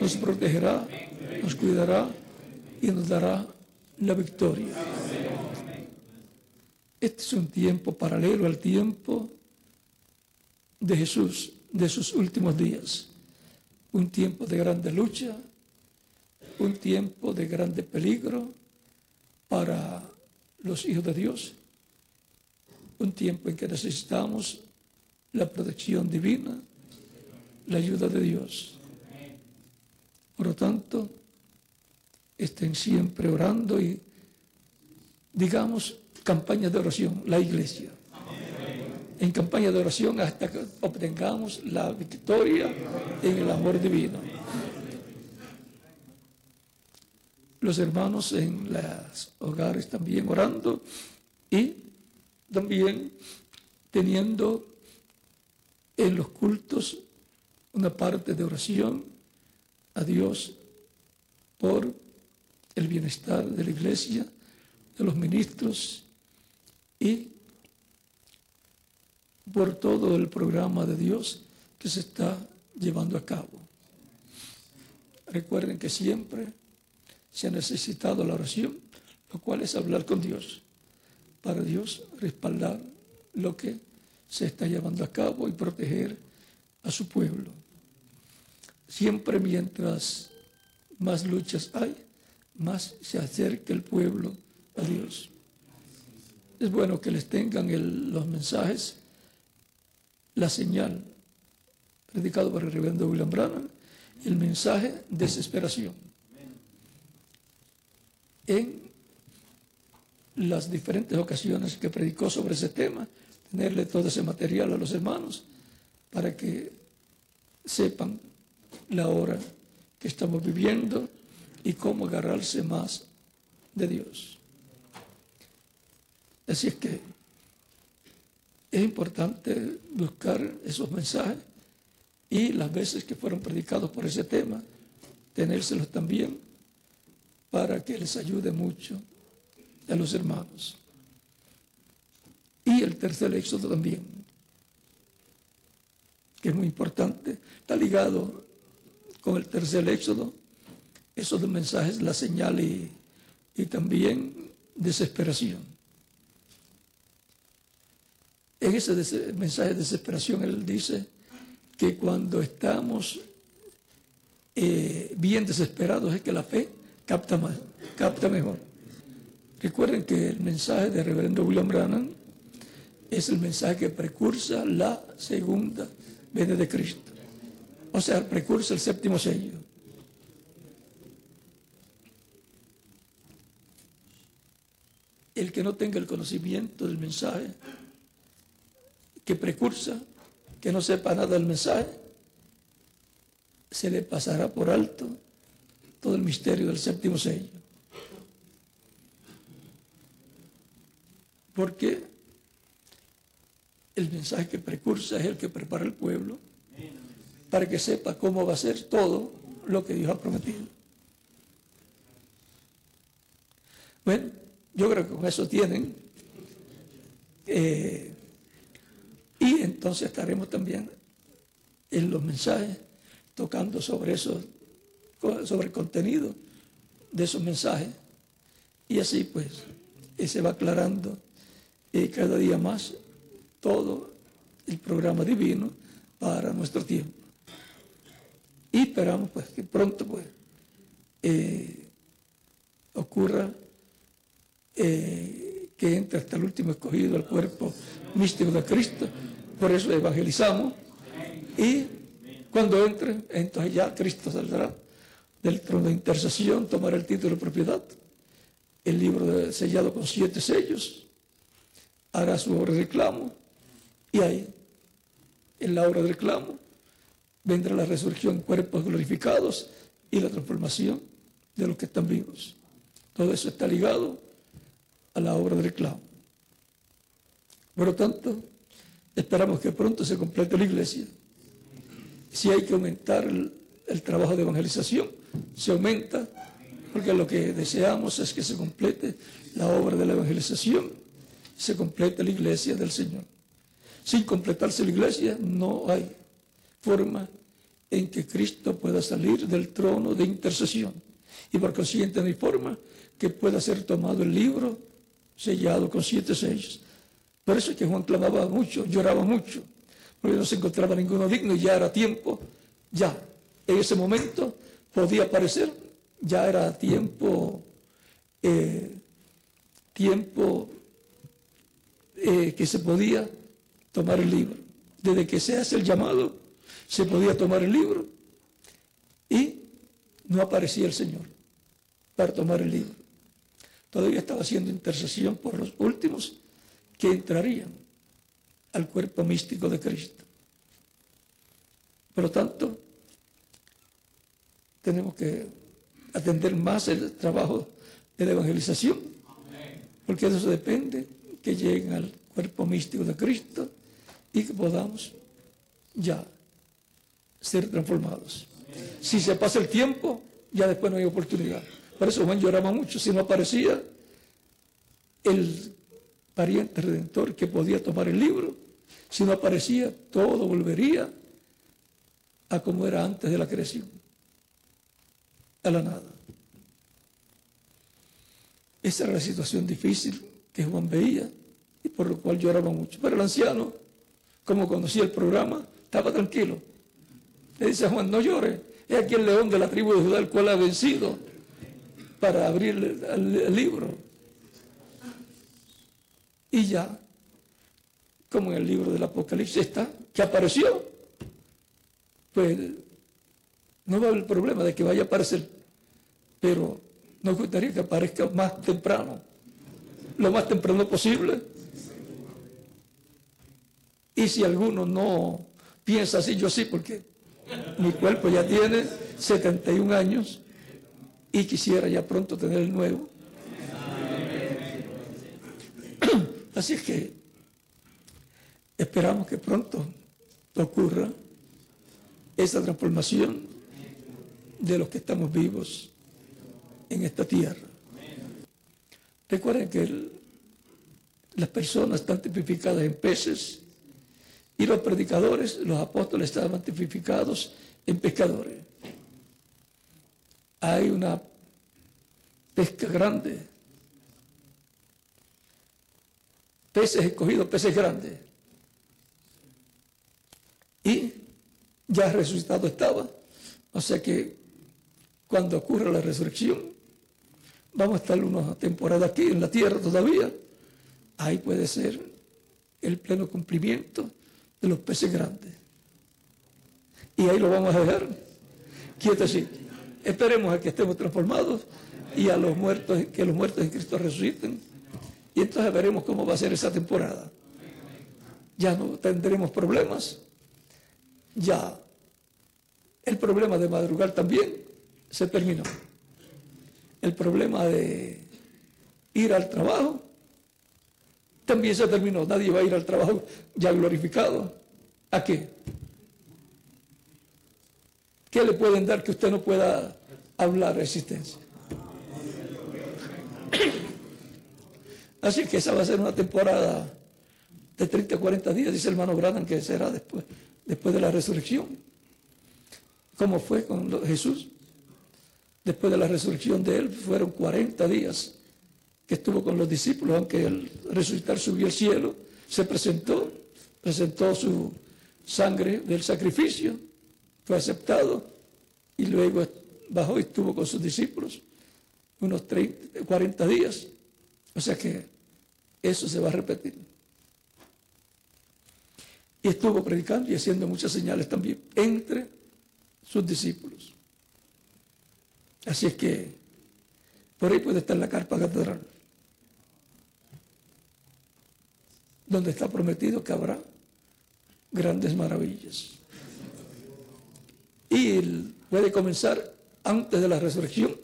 nos protegerá, nos cuidará y nos dará la victoria. Este es un tiempo paralelo al tiempo de Jesús, de sus últimos días. Un tiempo de grande lucha, un tiempo de grande peligro para los hijos de Dios, un tiempo en que necesitamos la protección divina, la ayuda de Dios. Por lo tanto, estén siempre orando y digamos campaña de oración, la iglesia. En campaña de oración hasta que obtengamos la victoria en el amor divino. Los hermanos en los hogares también orando y también teniendo en los cultos una parte de oración a Dios por el bienestar de la iglesia, de los ministros y por todo el programa de Dios que se está llevando a cabo. Recuerden que siempre se ha necesitado la oración, lo cual es hablar con Dios, para Dios respaldar lo que se está llevando a cabo y proteger a su pueblo. Siempre mientras más luchas hay, más se acerca el pueblo a Dios. Es bueno que les tengan los mensajes, la señal, predicado por el reverendo William Branham, el mensaje desesperación. En las diferentes ocasiones que predicó sobre ese tema, tenerle todo ese material a los hermanos para que sepan la hora que estamos viviendo y cómo agarrarse más de Dios. Así es que es importante buscar esos mensajes y las veces que fueron predicados por ese tema, tenérselos también para que les ayude mucho a los hermanos. Y el tercer éxodo también, que es muy importante, está ligado con el tercer éxodo, esos dos mensajes, la señal y también desesperación. En ese mensaje de desesperación él dice que cuando estamos bien desesperados es que la fe capta mejor. Recuerden que el mensaje de reverendo William Branham es el mensaje que precursa la segunda venida de Cristo. O sea, precursa el séptimo sello. El que no tenga el conocimiento del mensaje que precursa, que no sepa nada del mensaje, se le pasará por alto todo el misterio del séptimo sello. Porque el mensaje que precursa es el que prepara al pueblo para que sepa cómo va a ser todo lo que Dios ha prometido. Bueno, yo creo que con eso tienen. Y entonces estaremos también en los mensajes tocando sobre eso, sobre el contenido de esos mensajes. Y así pues se va aclarando cada día más todo el programa divino para nuestro tiempo. Y esperamos pues que pronto pues ocurra que entre hasta el último escogido al cuerpo místico de Cristo. Por eso evangelizamos. Y cuando entre, entonces ya Cristo saldrá del trono de intercesión, tomará el título de propiedad, el libro sellado con 7 sellos, hará su obra de reclamo, y ahí, en la obra de reclamo, vendrá la resurrección en cuerpos glorificados y la transformación de los que están vivos. Todo eso está ligado a la obra de reclamo. Por lo tanto, esperamos que pronto se complete la iglesia. Si hay que aumentar el trabajo de evangelización, se aumenta, porque lo que deseamos es que se complete la obra de la evangelización, se complete la iglesia del Señor. Sin completarse la iglesia, no hay forma en que Cristo pueda salir del trono de intercesión. Y por consiguiente no hay forma que pueda ser tomado el libro sellado con 7 sellos. Por eso es que Juan clamaba mucho, lloraba mucho, porque no se encontraba ninguno digno y ya era tiempo, ya, en ese momento podía aparecer, ya era tiempo, que se podía tomar el libro. Desde que se hace el llamado, se podía tomar el libro y no aparecía el Señor para tomar el libro. Todavía estaba haciendo intercesión por los últimos que entrarían al cuerpo místico de Cristo. Por lo tanto, tenemos que atender más el trabajo de la evangelización, porque de eso depende que lleguen al cuerpo místico de Cristo y que podamos ya ser transformados. Si se pasa el tiempo, ya después no hay oportunidad. Por eso Juan lloraba mucho. Si no aparecía el pariente redentor que podía tomar el libro, si no aparecía, todo volvería a como era antes de la creación, a la nada. Esa era la situación difícil que Juan veía y por lo cual lloraba mucho. Pero el anciano, como conocía el programa, estaba tranquilo. Le dice a Juan, no llores, es aquí el león de la tribu de Judá, el cual ha vencido, para abrir el libro. Y ya, como en el libro del Apocalipsis está, que apareció, pues no va a haber problema de que vaya a aparecer, pero nos gustaría que aparezca más temprano, lo más temprano posible. Y si alguno no piensa así, yo sí, porque mi cuerpo ya tiene 71 años y quisiera ya pronto tener el nuevo. Así es que esperamos que pronto ocurra esa transformación de los que estamos vivos en esta tierra. Recuerden que las personas están tipificadas en peces y los predicadores, los apóstoles, estaban tipificados en pescadores. Hay una pesca grande, peces escogidos, peces grandes, y ya resucitado estaba. O sea que cuando ocurra la resurrección, vamos a estar una temporada aquí en la tierra todavía. Ahí puede ser el pleno cumplimiento de los peces grandes. Y ahí lo vamos a dejar quieto así. Esperemos a que estemos transformados y a los muertos, que los muertos en Cristo resuciten. Y entonces veremos cómo va a ser esa temporada. Ya no tendremos problemas. Ya el problema de madrugar también se terminó. El problema de ir al trabajo también se terminó. Nadie va a ir al trabajo ya glorificado. ¿A qué? ¿Qué le pueden dar que usted no pueda hablar existencia? Así que esa va a ser una temporada de 30 a 40 días, dice el hermano Branham, que será después de la resurrección. ¿Cómo fue con Jesús? Después de la resurrección de él, fueron 40 días que estuvo con los discípulos, aunque al resucitar subió al cielo, se presentó su sangre del sacrificio, fue aceptado, y luego bajó y estuvo con sus discípulos unos 40 días. O sea que eso se va a repetir. Y estuvo predicando y haciendo muchas señales también entre sus discípulos. Así es que por ahí puede estar la carpa catedral, donde está prometido que habrá grandes maravillas. Y puede comenzar antes de la resurrección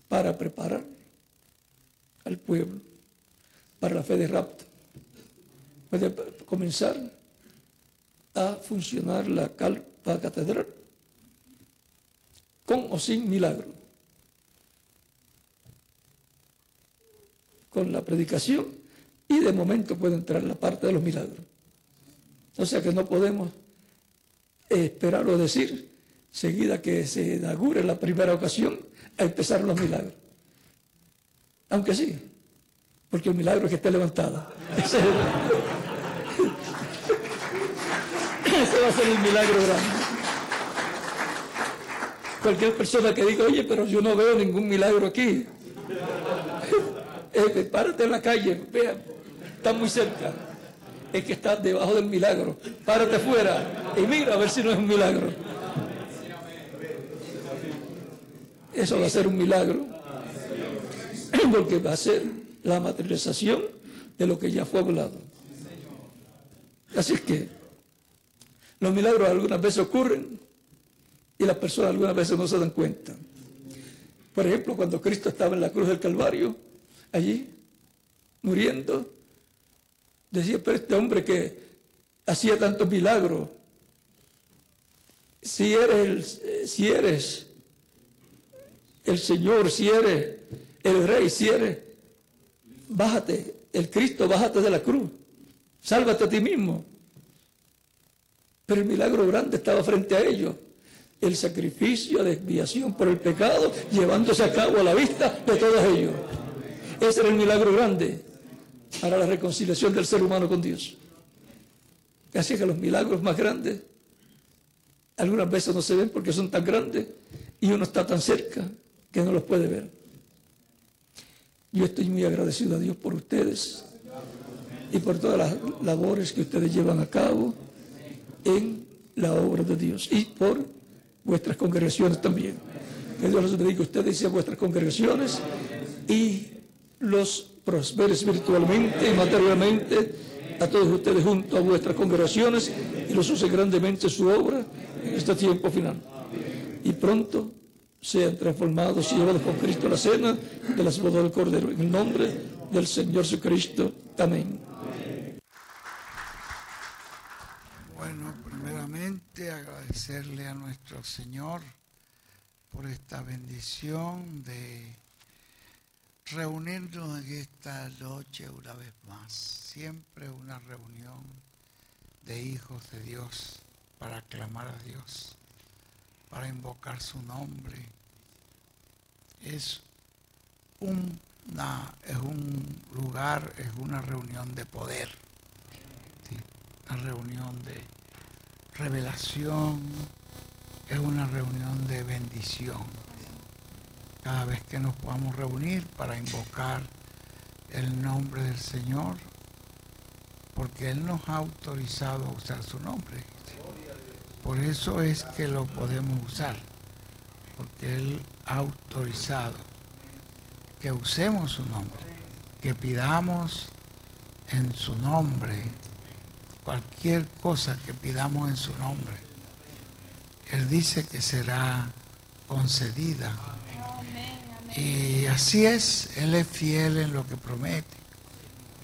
para preparar al pueblo para la fe de rapto. Puede comenzar a funcionar la carpa catedral con o sin milagro, con la predicación, y de momento puede entrar la parte de los milagros. O sea que no podemos esperar o decir seguida que se inaugure la primera ocasión a empezar los milagros. Aunque sí, porque el milagro es que esté levantada. Ese va a ser el milagro grande. Cualquier persona que diga, oye, pero yo no veo ningún milagro aquí. Párate en la calle, vea, está muy cerca. Es que está debajo del milagro. Párate afuera y mira a ver si no es un milagro. Eso va a ser un milagro, porque va a ser la materialización de lo que ya fue hablado. Así es que los milagros algunas veces ocurren y las personas algunas veces no se dan cuenta. Por ejemplo, cuando Cristo estaba en la cruz del Calvario, allí, muriendo, decía, pero este hombre que hacía tantos milagros, si eres el Señor, si eres el Rey, si eres, bájate, el Cristo, bájate de la cruz, sálvate a ti mismo. Pero el milagro grande estaba frente a ellos. el sacrificio de expiación por el pecado, llevándose a cabo a la vista de todos ellos. Ese era el milagro grande para la reconciliación del ser humano con Dios. Así que los milagros más grandes algunas veces no se ven porque son tan grandes y uno está tan cerca que no los puede ver. Yo estoy muy agradecido a Dios por ustedes y por todas las labores que ustedes llevan a cabo en la obra de Dios y por vuestras congregaciones también. Que Dios los bendiga a ustedes y a vuestras congregaciones y los prospere espiritualmente y materialmente a todos ustedes junto a vuestras congregaciones y los use grandemente su obra en este tiempo final. Y pronto sean transformados y llevados con Cristo a la cena de las bodas del Cordero. En el nombre del Señor Jesucristo. Amén. Bueno, primeramente agradecerle a nuestro Señor por esta bendición de reunirnos en esta noche una vez más. Siempre una reunión de hijos de Dios para clamar a Dios, para invocar su nombre. Es un lugar, es una reunión de poder, ¿sí? Una reunión de revelación, es una reunión de bendición. Cada vez que nos podamos reunir para invocar el nombre del Señor, porque Él nos ha autorizado a usar su nombre. Por eso es que lo podemos usar, porque Él ha autorizado que usemos su nombre, que pidamos en su nombre, cualquier cosa que pidamos en su nombre. Él dice que será concedida. Y así es, Él es fiel en lo que promete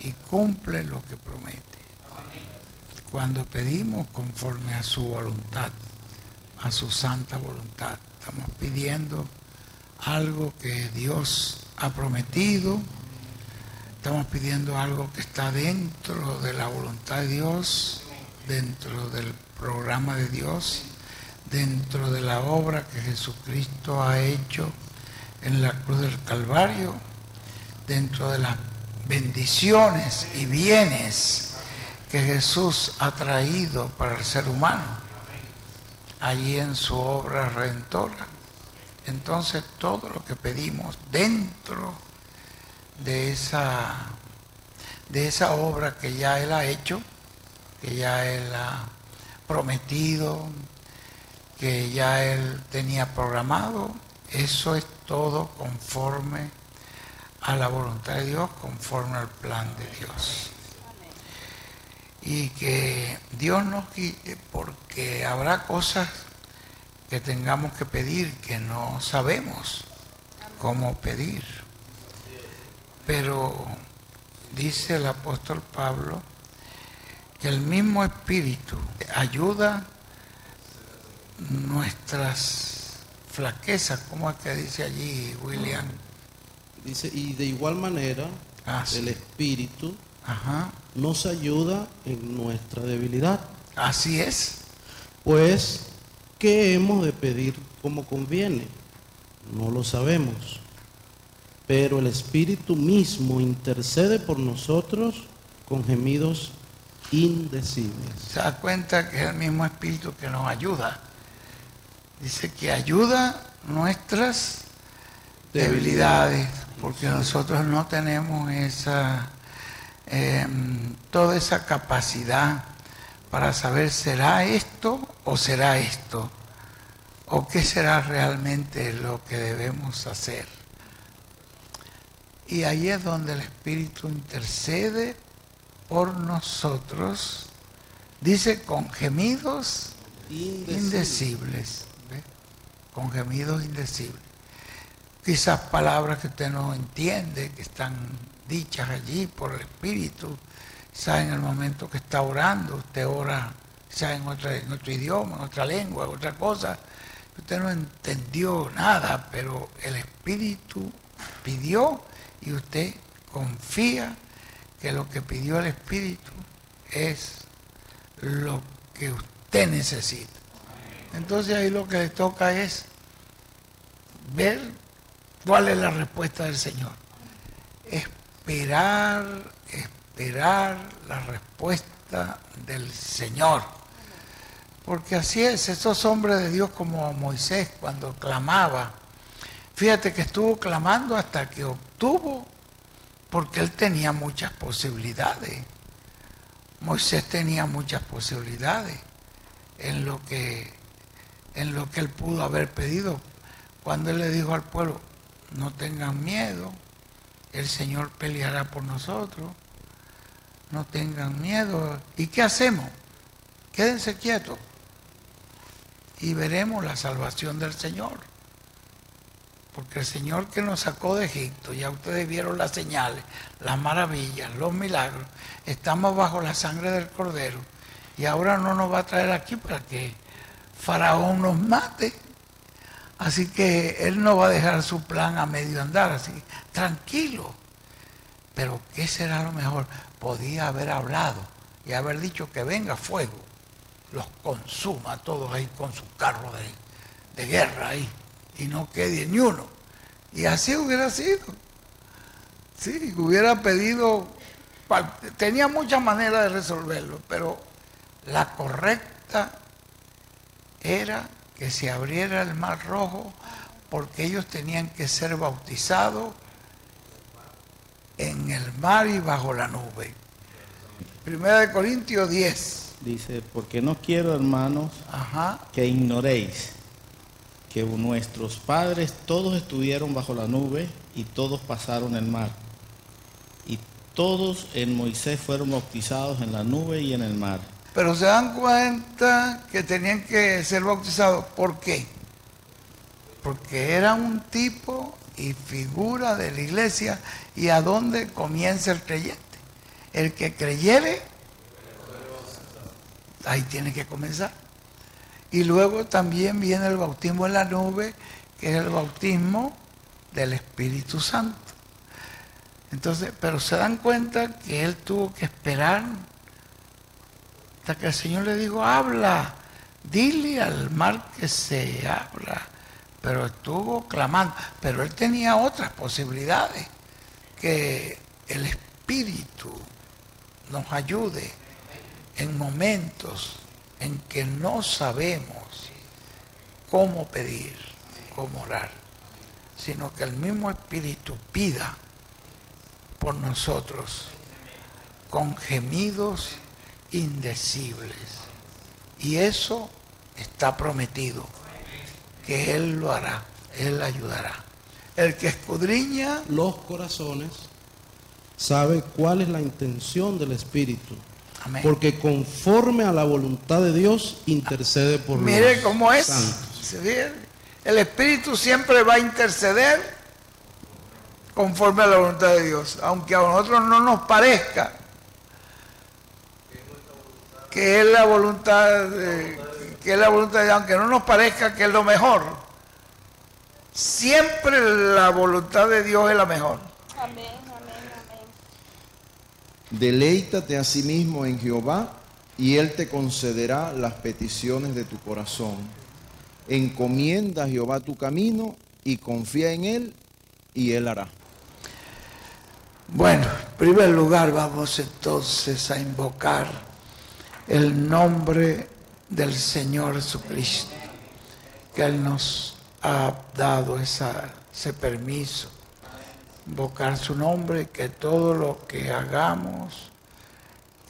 y cumple lo que promete. Cuando pedimos conforme a su voluntad, a su santa voluntad, estamos pidiendo algo que Dios ha prometido, estamos pidiendo algo que está dentro de la voluntad de Dios, dentro del programa de Dios, dentro de la obra que Jesucristo ha hecho en la cruz del Calvario, dentro de las bendiciones y bienes que Jesús ha traído para el ser humano, allí en su obra redentora. Entonces todo lo que pedimos dentro de esa obra que ya Él ha hecho, que ya Él ha prometido, que ya Él tenía programado, eso es todo conforme a la voluntad de Dios, conforme al plan de Dios. Y que Dios nos guíe, porque habrá cosas que tengamos que pedir que no sabemos cómo pedir. Pero dice el apóstol Pablo que el mismo Espíritu ayuda nuestras flaquezas. ¿Cómo es que dice allí, William? Dice, y de igual manera, Sí. el Espíritu Ajá. nos ayuda en nuestra debilidad. Así es. Pues, ¿qué hemos de pedir como conviene? No lo sabemos. Pero el Espíritu mismo intercede por nosotros con gemidos indecibles. Se da cuenta que es el mismo Espíritu que nos ayuda. Dice que ayuda nuestras debilidades, porque nosotros no tenemos toda esa capacidad para saber será esto o será esto, o qué será realmente lo que debemos hacer. Y ahí es donde el Espíritu intercede por nosotros, dice con gemidos indecibles, ¿ve? Con gemidos indecibles. Quizás palabras que usted no entiende, que están dichas allí por el Espíritu, quizás en el momento que está orando, usted ora quizás en otro idioma, en otra lengua, en otra cosa, usted no entendió nada, pero el Espíritu pidió y usted confía que lo que pidió el Espíritu es lo que usted necesita. Entonces ahí lo que le toca es ver cuál es la respuesta del Señor. Esperar la respuesta del Señor. Porque así es, esos hombres de Dios como Moisés cuando clamaba, fíjate que estuvo clamando hasta que obtuvo, porque él tenía muchas posibilidades. Moisés tenía muchas posibilidades en lo que él pudo haber pedido. Cuando él le dijo al pueblo, no tengan miedo, el Señor peleará por nosotros, no tengan miedo. ¿Y qué hacemos? Quédense quietos y veremos la salvación del Señor. Porque el Señor que nos sacó de Egipto, ya ustedes vieron las señales, las maravillas, los milagros, estamos bajo la sangre del Cordero y ahora no nos va a traer aquí para que Faraón nos mate. Así que Él no va a dejar su plan a medio andar, así que tranquilo. Pero ¿qué será lo mejor? Podía haber hablado y haber dicho que venga fuego, los consuma a todos ahí con sus carros de guerra ahí y no quede ni uno. Y así hubiera sido. Sí, hubiera pedido, tenía muchas maneras de resolverlo, pero la correcta era que se abriera el Mar Rojo, porque ellos tenían que ser bautizados en el mar y bajo la nube. 1 Corintios 10. Dice, porque no quiero, hermanos, que ignoréis que nuestros padres todos estuvieron bajo la nube y todos pasaron el mar. Y todos en Moisés fueron bautizados en la nube y en el mar. Pero se dan cuenta que tenían que ser bautizados. ¿Por qué? Porque era un tipo y figura de la iglesia. ¿Y a dónde comienza el creyente? El que creyere, ahí tiene que comenzar. Y luego también viene el bautismo en la nube, que es el bautismo del Espíritu Santo. Entonces, pero se dan cuenta que él tuvo que esperar hasta que el Señor le dijo, habla, dile al mar que se habla. Pero estuvo clamando. Pero él tenía otras posibilidades, que el Espíritu nos ayude en momentos en que no sabemos cómo pedir, cómo orar, sino que el mismo Espíritu pida por nosotros con gemidos indecibles. Y eso está prometido, que Él lo hará, Él ayudará. El que escudriña los corazones sabe cuál es la intención del Espíritu. Amén. Porque conforme a la voluntad de Dios intercede por nosotros. Mire cómo es. Santos. ¿Se ve? El Espíritu siempre va a interceder conforme a la voluntad de Dios, aunque a nosotros no nos parezca que es la voluntad de Dios, aunque no nos parezca que es lo mejor, siempre la voluntad de Dios es la mejor. Amén, amén, amén. Deleítate a sí mismo en Jehová, y Él te concederá las peticiones de tu corazón. Encomienda a Jehová tu camino y confía en Él, y Él hará. Bueno, en primer lugar vamos entonces a invocar el nombre del Señor Jesucristo, que Él nos ha dado ese permiso, invocar su nombre, que todo lo que hagamos,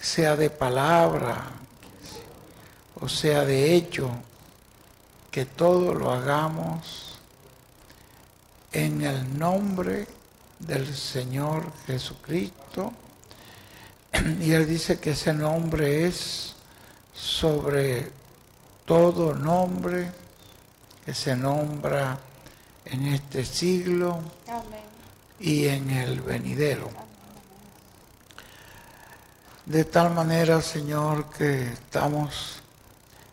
sea de palabra o sea de hecho, que todo lo hagamos en el nombre del Señor Jesucristo. Y Él dice que ese nombre es sobre todo nombre que se nombra en este siglo Amén. y en el venidero. De tal manera, Señor, que estamos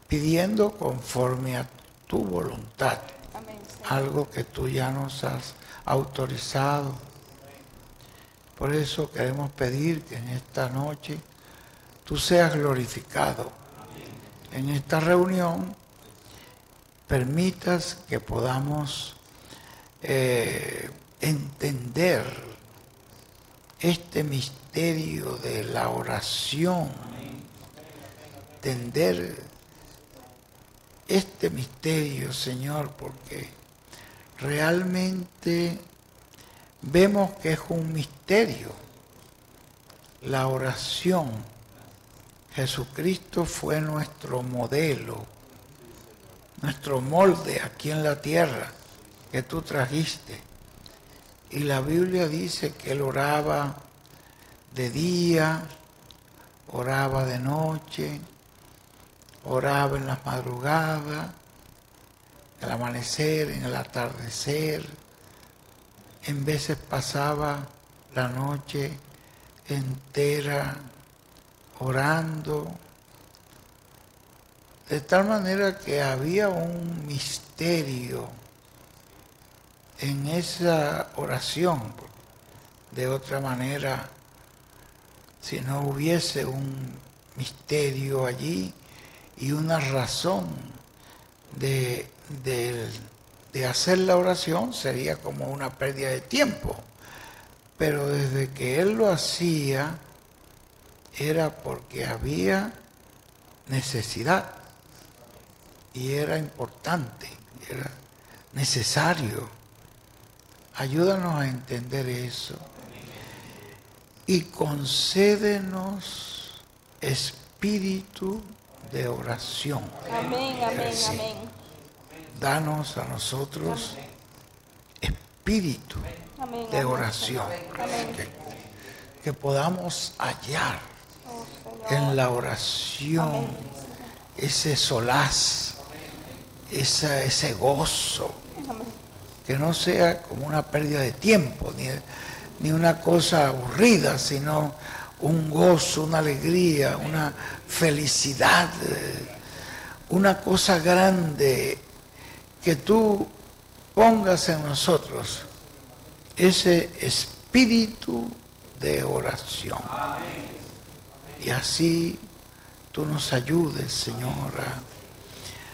pidiendo conforme a tu voluntad, Amén, Señor. algo que tú ya nos has autorizado. Por eso queremos pedir que en esta noche tú seas glorificado en esta reunión permitas que podamos entender este misterio de la oración, entender este misterio, Señor, porque realmente vemos que es un misterio. La oración, Jesucristo fue nuestro modelo, nuestro molde aquí en la tierra que tú trajiste. Y la Biblia dice que Él oraba de día, oraba de noche, oraba en las madrugadas, en el amanecer, en el atardecer. En veces pasaba la noche entera orando, de tal manera que había un misterio en esa oración. De otra manera, si no hubiese un misterio allí y una razón de hacer la oración, sería como una pérdida de tiempo. Pero desde que él lo hacía, era porque había necesidad y era importante, era necesario. Ayúdanos a entender eso y concédenos espíritu de oración. Amén, amén, Sí. amén. Danos a nosotros espíritu Amén, de amén, oración, Amén. que podamos hallar Oh, Señor. en la oración ese solaz, ese gozo, que no sea como una pérdida de tiempo, ni una cosa aburrida, sino un gozo, una alegría, una felicidad, una cosa grande que tú pongas en nosotros, ese espíritu de oración. Y así tú nos ayudes, Señor,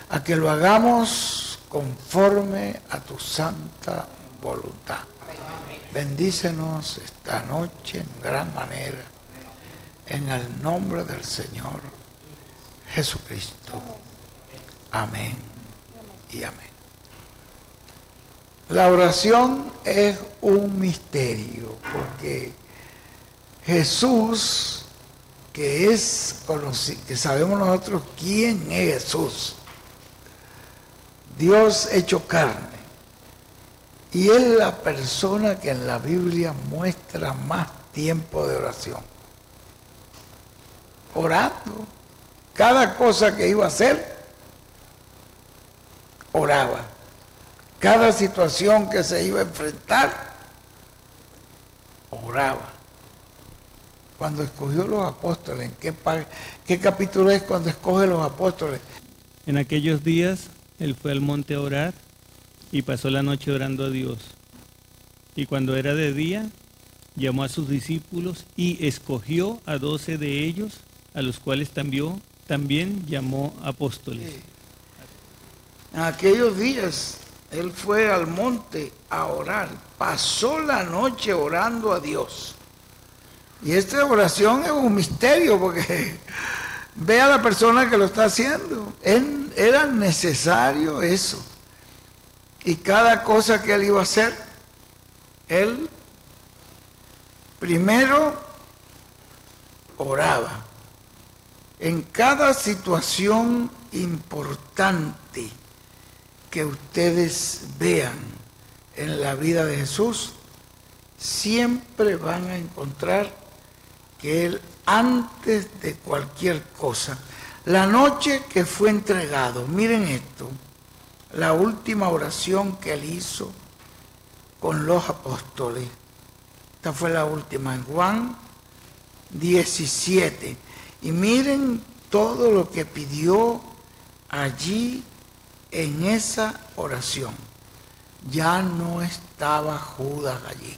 a que lo hagamos conforme a tu santa voluntad. Bendícenos esta noche en gran manera, en el nombre del Señor Jesucristo. Amén y amén. La oración es un misterio, porque Jesús, que es conocido, que sabemos nosotros quién es Jesús, Dios hecho carne, y es la persona que en la Biblia muestra más tiempo de oración. Orando. Cada cosa que iba a hacer, oraba. Cada situación que se iba a enfrentar, oraba. Cuando escogió los apóstoles, ¿qué capítulo es cuando escoge los apóstoles? En aquellos días él fue al monte a orar y pasó la noche orando a Dios. Y cuando era de día, llamó a sus discípulos y escogió a 12 de ellos, a los cuales también llamó apóstoles. En aquellos días él fue al monte a orar, pasó la noche orando a Dios. Y esta oración es un misterio, porque ve a la persona que lo está haciendo. Era necesario eso. Y cada cosa que él iba a hacer, él primero oraba. En cada situación importante que ustedes vean en la vida de Jesús, siempre van a encontrar que él, antes de cualquier cosa, la noche que fue entregado, miren esto, la última oración que él hizo con los apóstoles, esta fue la última, en Juan 17, y miren todo lo que pidió allí en esa oración. Ya no estaba Judas allí.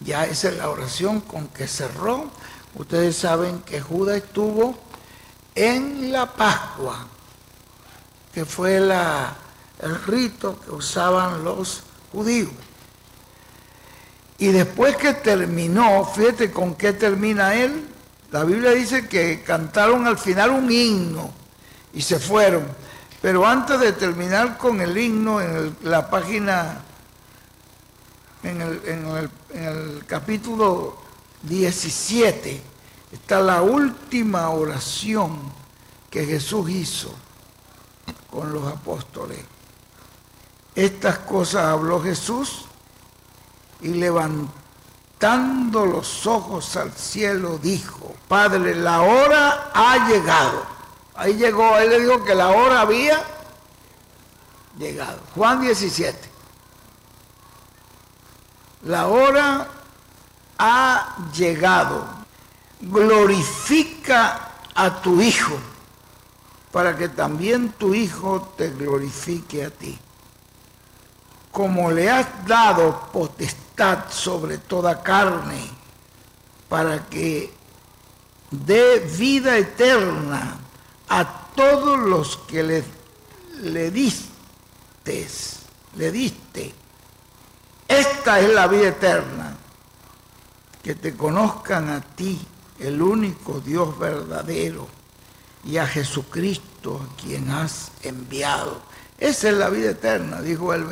Ya esa es la oración con que cerró. Ustedes saben que Judas estuvo en la Pascua, que fue la el rito que usaban los judíos. Y después que terminó, fíjate con qué termina él. La Biblia dice que cantaron al final un himno y se fueron. Pero antes de terminar con el himno, en la página, en el capítulo 17, está la última oración que Jesús hizo con los apóstoles. Estas cosas habló Jesús y levantando los ojos al cielo dijo: Padre, la hora ha llegado. Ahí llegó, él le dijo que la hora había llegado. Juan 17. La hora ha llegado. Glorifica a tu Hijo, para que también tu Hijo te glorifique a ti. Como le has dado potestad sobre toda carne, para que dé vida eterna a todos los que le diste. Esta es la vida eterna, que te conozcan a ti, el único Dios verdadero, y a Jesucristo, a quien has enviado. Esa es la vida eterna, dijo él.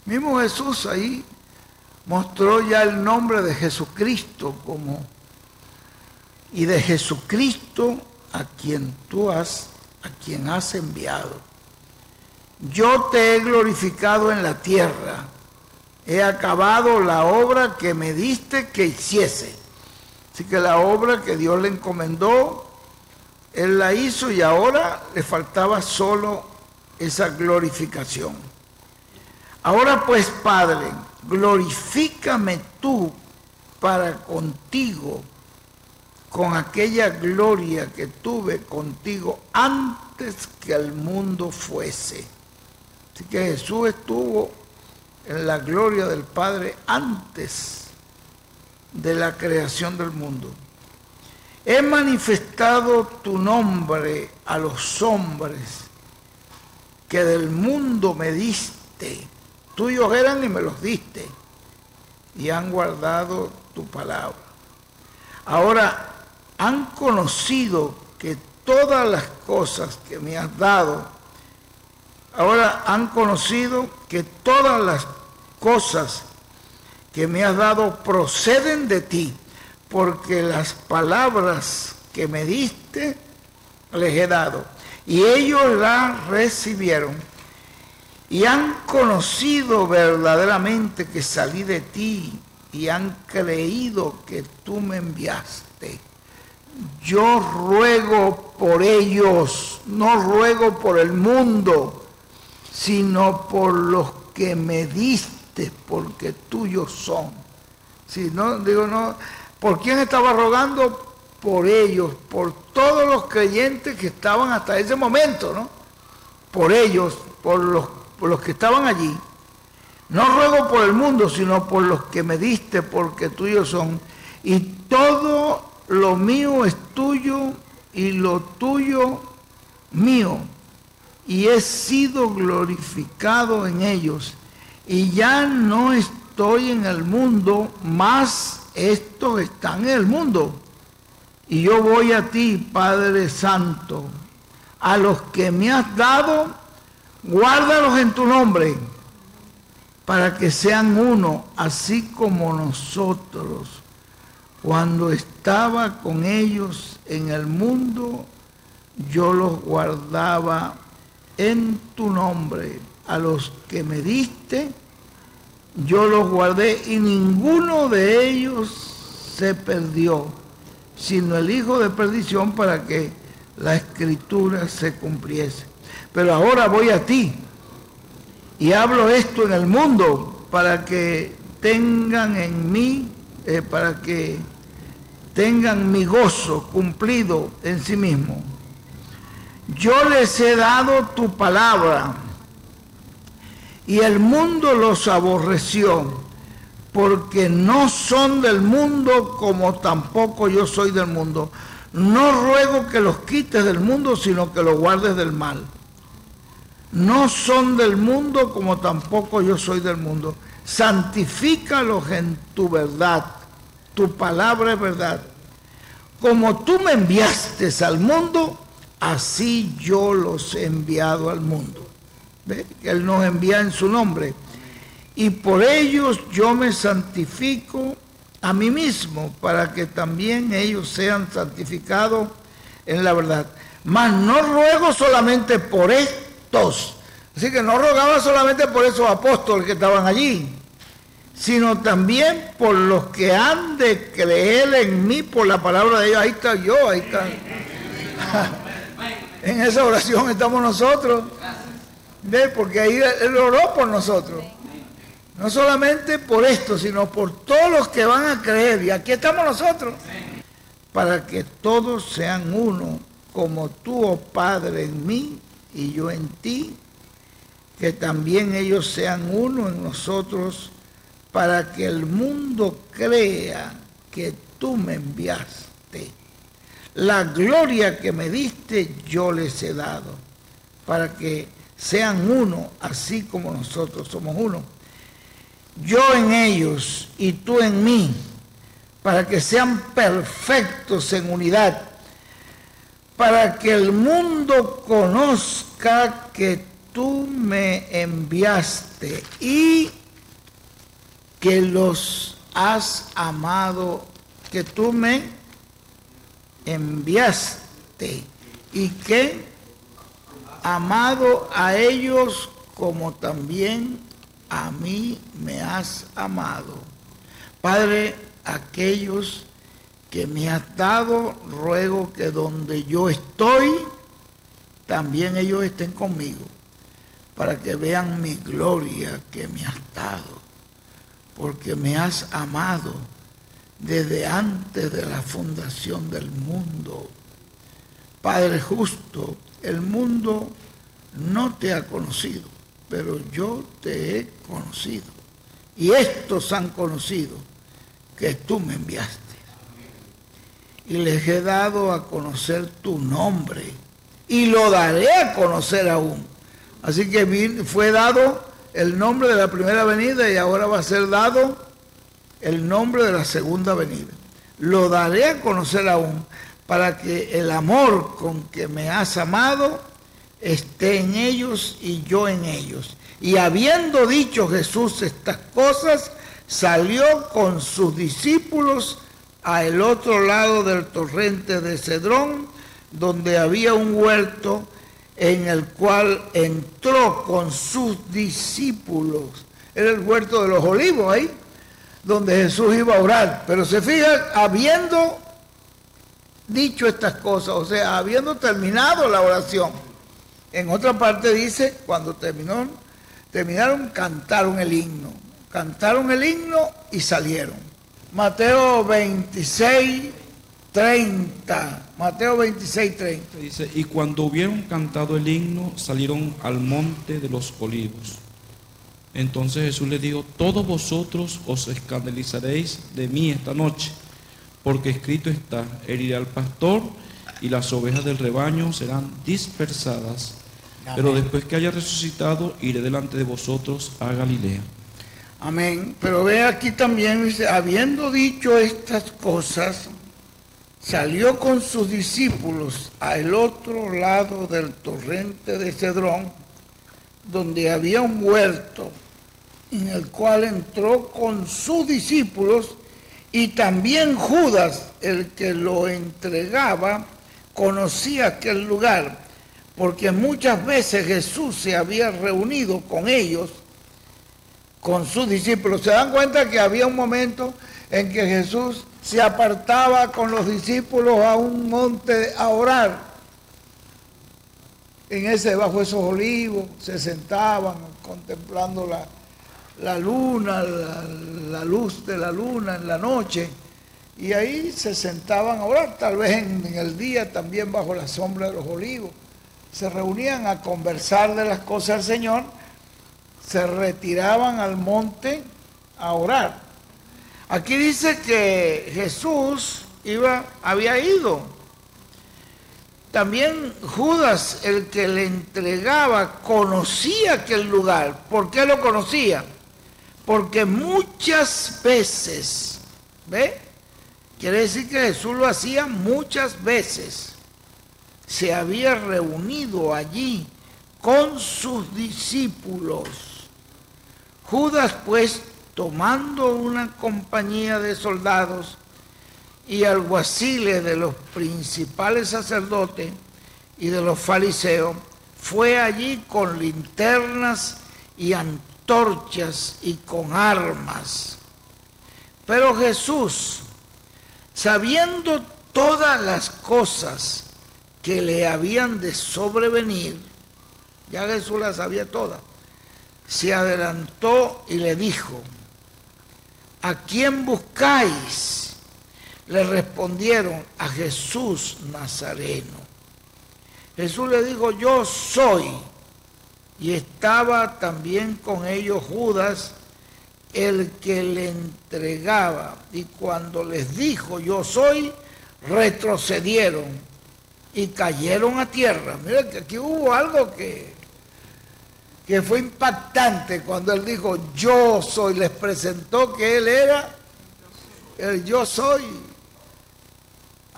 Mismo Jesús ahí mostró ya el nombre de Jesucristo y de Jesucristo a quien has enviado. Yo te he glorificado en la tierra, he acabado la obra que me diste que hiciese. Así que la obra que Dios le encomendó, él la hizo y ahora le faltaba solo esa glorificación. Ahora pues, Padre, glorifícame tú para contigo con aquella gloria que tuve contigo antes que el mundo fuese. Así que Jesús estuvo en la gloria del Padre antes de la creación del mundo. He manifestado tu nombre a los hombres que del mundo me diste. Tuyos eran y me los diste, y han guardado tu palabra. Ahora han conocido que todas las cosas que me has dado, proceden de ti, porque las palabras que me diste les he dado, y ellos las recibieron. Y han conocido verdaderamente que salí de ti y han creído que tú me enviaste. Yo ruego por ellos, no ruego por el mundo, sino por los que me diste, porque tuyos son. Si no, digo no, ¿por quién estaba rogando? Por ellos, por todos los creyentes que estaban hasta ese momento, ¿no? Por ellos, por los que estaban allí. No ruego por el mundo, sino por los que me diste, porque tuyos son. Y todo lo mío es tuyo, y lo tuyo mío. Y he sido glorificado en ellos. Y ya no estoy en el mundo, mas estos están en el mundo. Y yo voy a ti, Padre Santo. A los que me has dado, guárdalos en tu nombre, para que sean uno, así como nosotros, cuando estaba con ellos en el mundo, yo los guardaba en tu nombre. A los que me diste, yo los guardé, y ninguno de ellos se perdió, sino el hijo de perdición, para que la escritura se cumpliese. Pero ahora voy a ti y hablo esto en el mundo, para que tengan en mí, para que tengan mi gozo cumplido en sí mismo. Yo les he dado tu palabra, y el mundo los aborreció, porque no son del mundo, como tampoco yo soy del mundo. No ruego que los quites del mundo, sino que los guardes del mal. no son del mundo como tampoco yo soy del mundo. Santifícalos en tu verdad, tu palabra es verdad. Como tú me enviaste al mundo, así yo los he enviado al mundo. ¿Ve? Él nos envía en su nombre. Y por ellos yo me santifico a mí mismo, para que también ellos sean santificados en la verdad. Mas no ruego solamente por estos. Así que no rogaba solamente por esos apóstoles que estaban allí, sino también por los que han de creer en mí por la palabra de ellos. Ahí está yo, ahí está. En esa oración estamos nosotros. ¿Ve? Porque ahí Él oró por nosotros. No solamente por esto, sino por todos los que van a creer. Y aquí estamos nosotros. Para que todos sean uno, como tú, oh Padre, en mí y yo en ti. Que también ellos sean uno en nosotros, para que el mundo crea que tú me enviaste. La gloria que me diste yo les he dado, para que sean uno, así como nosotros somos uno. Yo en ellos y tú en mí, para que sean perfectos en unidad, para que el mundo conozca que tú me enviaste y que los has amado, que tú me enviaste y que amado a ellos como también a mí me has amado. Padre, aquellos que me has dado, ruego que donde yo estoy, también ellos estén conmigo, para que vean mi gloria que me has dado, porque me has amado desde antes de la fundación del mundo. Padre justo, el mundo no te ha conocido, pero yo te he conocido. Y estos han conocido que tú me enviaste. Y les he dado a conocer tu nombre, y lo daré a conocer aún. Así que fue dado el nombre de la primera venida y ahora va a ser dado el nombre de la segunda venida. Lo daré a conocer aún, para que el amor con que me has amado esté en ellos y yo en ellos. Y habiendo dicho Jesús estas cosas, salió con sus discípulos al otro lado del torrente de Cedrón, donde había un huerto en el cual entró con sus discípulos. Era el huerto de los olivos ahí, donde Jesús iba a orar. Pero se fijan, habiendo dicho estas cosas, o sea, habiendo terminado la oración. En otra parte dice, cuando terminaron, cantaron el himno. Cantaron el himno y salieron. Mateo 26, 30. Mateo 26, 30. Dice, y cuando hubieron cantado el himno, salieron al monte de los olivos. Entonces Jesús les dijo, todos vosotros os escandalizaréis de mí esta noche, porque escrito está, heriré al pastor y las ovejas del rebaño serán dispersadas. Amén. Pero después que haya resucitado, iré delante de vosotros a Galilea. Amén. Pero ve aquí también, dice, habiendo dicho estas cosas, salió con sus discípulos al otro lado del torrente de Cedrón, donde había un huerto, en el cual entró con sus discípulos, y también Judas, el que lo entregaba, conocía aquel lugar, porque muchas veces Jesús se había reunido con ellos, con sus discípulos. Se dan cuenta que había un momento en que Jesús se apartaba con los discípulos a un monte a orar. Bajo esos olivos se sentaban contemplando la luna, la luz de la luna en la noche, y ahí se sentaban a orar. Tal vez en el día también bajo la sombra de los olivos. Se reunían a conversar de las cosas del Señor, se retiraban al monte a orar. Aquí dice que Jesús había ido, También Judas, el que le entregaba, conocía aquel lugar. ¿Por qué lo conocía? Porque muchas veces, ¿ve? Quiere decir que Jesús lo hacía muchas veces. Se había reunido allí con sus discípulos. Judas, pues, tomando una compañía de soldados y alguaciles de los principales sacerdotes y de los fariseos, fue allí con linternas y antorchas y con armas. Pero Jesús, sabiendo todas las cosas que le habían de sobrevenir, ya Jesús las sabía todas, se adelantó y le dijo: ¿a quién buscáis? Le respondieron: a Jesús Nazareno. Jesús le dijo: yo soy. Y estaba también con ellos Judas, el que le entregaba. Y cuando les dijo: yo soy, retrocedieron y cayeron a tierra. Mira que aquí hubo algo que fue impactante cuando él dijo: yo soy. Les presentó que él era el yo soy.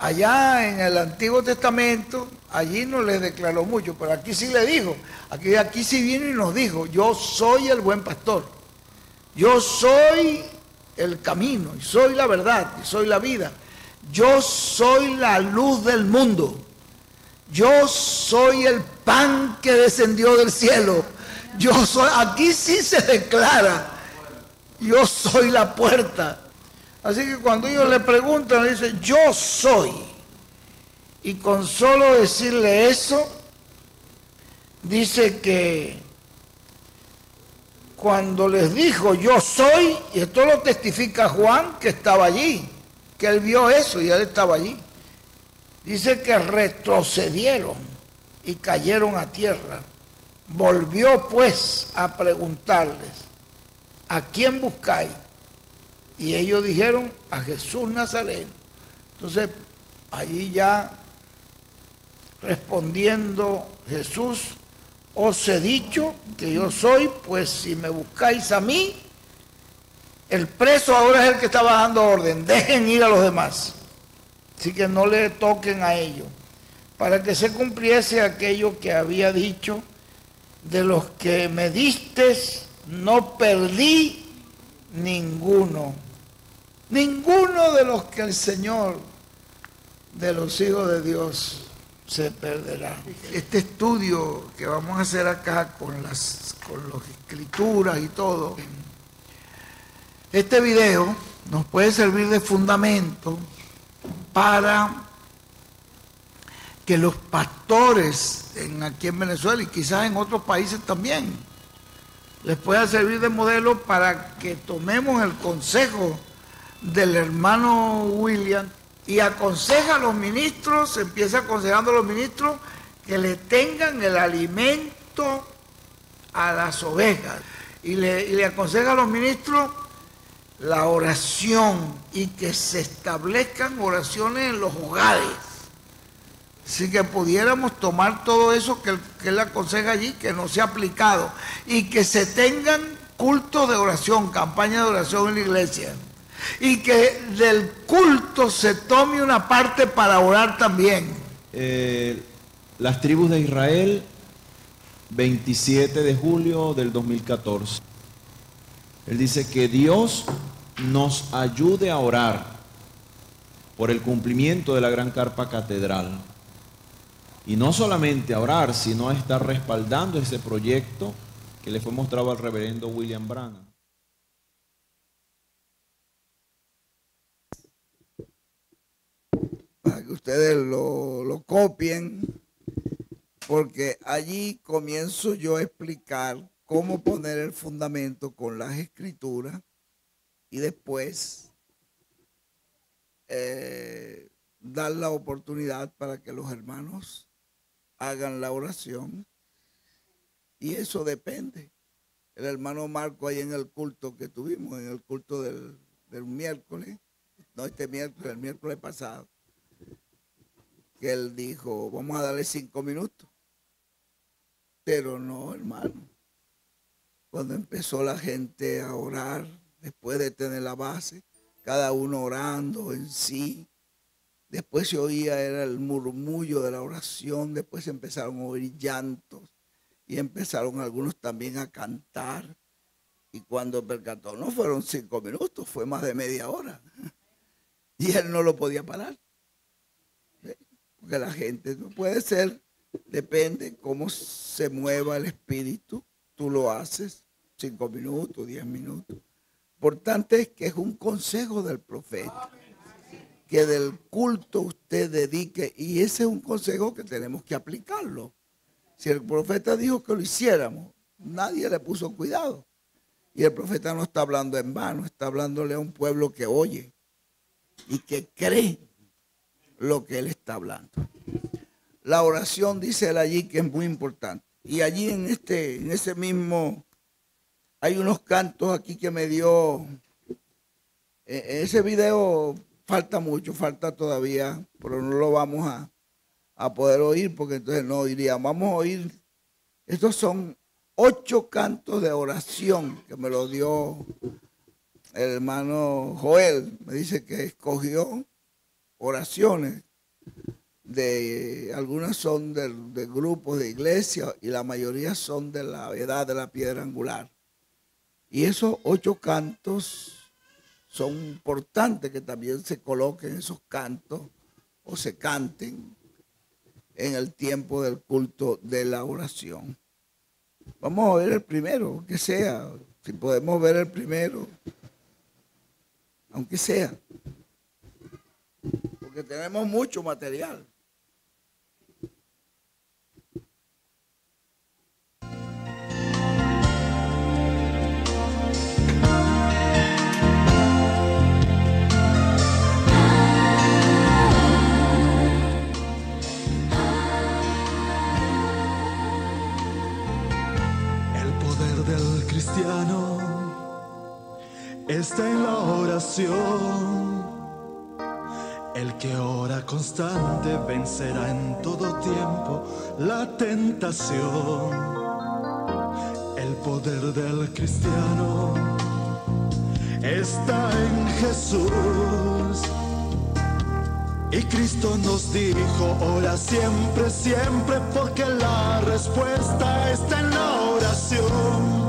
Allá en el Antiguo Testamento, allí no le declaró mucho, pero aquí sí le dijo, aquí sí vino y nos dijo: yo soy el buen pastor, yo soy el camino, y soy la verdad, y soy la vida, yo soy la luz del mundo, yo soy el pan que descendió del cielo, yo soy, aquí sí se declara, yo soy la puerta. Así que cuando ellos le preguntan, le dicen: yo soy. Y con solo decirle eso, dice que cuando les dijo: yo soy, y esto lo testifica Juan, que estaba allí, que él vio eso y él estaba allí, dice que retrocedieron y cayeron a tierra. Volvió pues a preguntarles: ¿a quién buscáis? Y ellos dijeron: a Jesús Nazareno. Entonces, allí ya respondiendo Jesús: os he dicho que yo soy, pues si me buscáis a mí, el preso ahora es el que estaba dando orden: dejen ir a los demás, así que no le toquen a ellos, para que se cumpliese aquello que había dicho: de los que me distes no perdí ninguno. Ninguno de los que el Señor, de los hijos de Dios, se perderá. Este estudio que vamos a hacer acá con las escrituras y todo, este video nos puede servir de fundamento para que los pastores aquí en Venezuela y quizás en otros países también les pueda servir de modelo para que tomemos el consejo del hermano William y aconseja a los ministros, empieza aconsejando a los ministros que le tengan el alimento a las ovejas y le aconseja a los ministros la oración y que se establezcan oraciones en los hogares. Así que pudiéramos tomar todo eso que él aconseja allí, que no se ha aplicado, y que se tengan cultos de oración, campañas de oración en la iglesia, y que del culto se tome una parte para orar también. Las tribus de Israel, 27 de julio del 2014. Él dice que Dios nos ayude a orar por el cumplimiento de la Gran Carpa Catedral. Y no solamente a orar, sino a estar respaldando ese proyecto que le fue mostrado al reverendo William Branham. Para que ustedes lo copien, porque allí comienzo yo a explicar cómo poner el fundamento con las escrituras y después dar la oportunidad para que los hermanos hagan la oración, y eso depende. El hermano Marco ahí en el culto que tuvimos, en el culto del miércoles, no este miércoles, el miércoles pasado, que él dijo, vamos a darle 5 minutos. Pero no, hermano. Cuando empezó la gente a orar, después de tener la base, cada uno orando en sí, después se oía, era el murmullo de la oración, después se empezaron a oír llantos y empezaron algunos también a cantar. Y cuando percató, no fueron 5 minutos, fue más de media hora. Y él no lo podía parar. ¿Sí? Porque la gente no puede ser, depende cómo se mueva el espíritu. Tú lo haces 5 minutos, 10 minutos. Importante es que es un consejo del profeta. Que del culto usted dedique, y ese es un consejo que tenemos que aplicarlo. Si el profeta dijo que lo hiciéramos, nadie le puso cuidado. Y el profeta no está hablando en vano, está hablándole a un pueblo que oye y que cree lo que él está hablando. La oración, dice él allí, que es muy importante. Y allí en ese mismo, hay unos cantos aquí que me dio, en ese video falta mucho, falta todavía, pero no lo vamos a poder oír, porque entonces no oiríamos. Vamos a oír, estos son 8 cantos de oración que me lo dio el hermano Joel. Me dice que escogió oraciones, algunas son de grupos de iglesia y la mayoría son de la edad de la piedra angular. Y esos 8 cantos son importantes que también se coloquen esos cantos o se canten en el tiempo del culto de la oración. Vamos a ver el primero, que sea, si podemos ver el primero, aunque sea, porque tenemos mucho material. Está en la oración. El que ora constante vencerá en todo tiempo la tentación. El poder del cristiano está en Jesús. Y Cristo nos dijo, ora siempre, siempre, porque la respuesta está en la oración.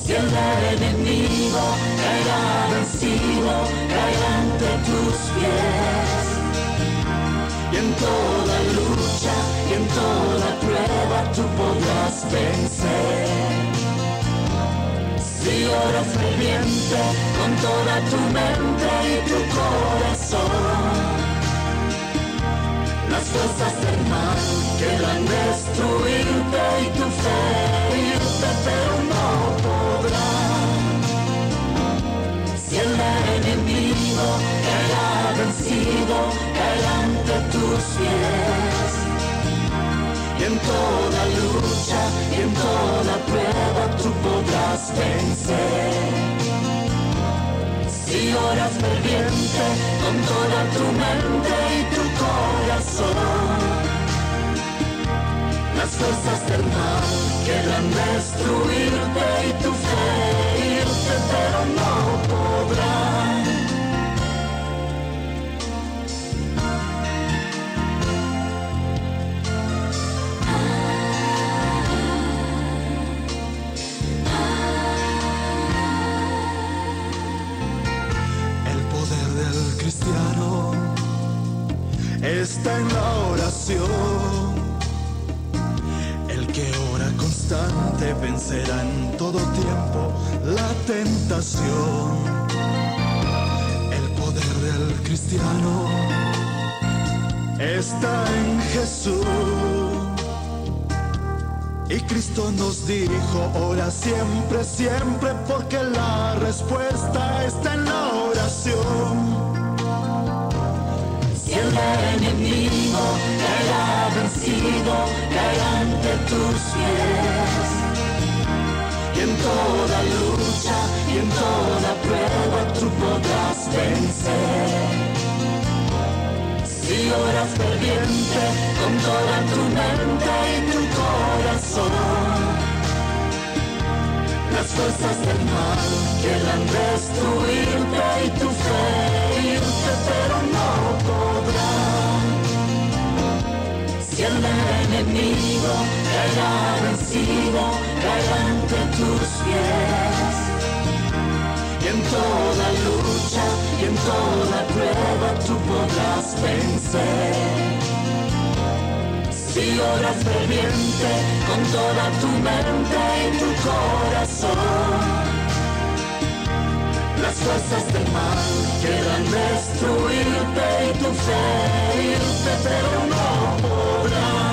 Si el enemigo caerá vencido, caerá ante tus pies. Y en toda lucha y en toda prueba tú podrás vencer. Si oras ferviente con toda tu mente y tu corazón, las fuerzas del mal querrán destruirte y tu fe herirte, pero no podrán. Si el enemigo caerá vencido, caerá ante tus pies. Y en toda lucha y en toda prueba tú podrás vencer. Si oras ferviente con toda tu mente y tu corazón, las fuerzas del mal querrán destruirte y tu fe herirte, pero no podrán. Está en la oración. El que ora constante vencerá en todo tiempo la tentación. El poder del cristiano está en Jesús. Y Cristo nos dijo, ora siempre, siempre, porque la respuesta está en la oración. Si el enemigo caerá vencido, caerá ante tus pies. Y en toda lucha y en toda prueba tú podrás vencer. Si oras ferviente con toda tu mente y tu corazón, las fuerzas del mal quieran destruirte y tu fe irte, pero no podrán. Si el enemigo caerá vencido, caerá ante tus pies. Y en toda lucha y en toda prueba tú podrás vencer. Si oras ferviente con toda tu mente y tu corazón, las fuerzas del mal quieran destruirte y tu fe irte, pero no podrán.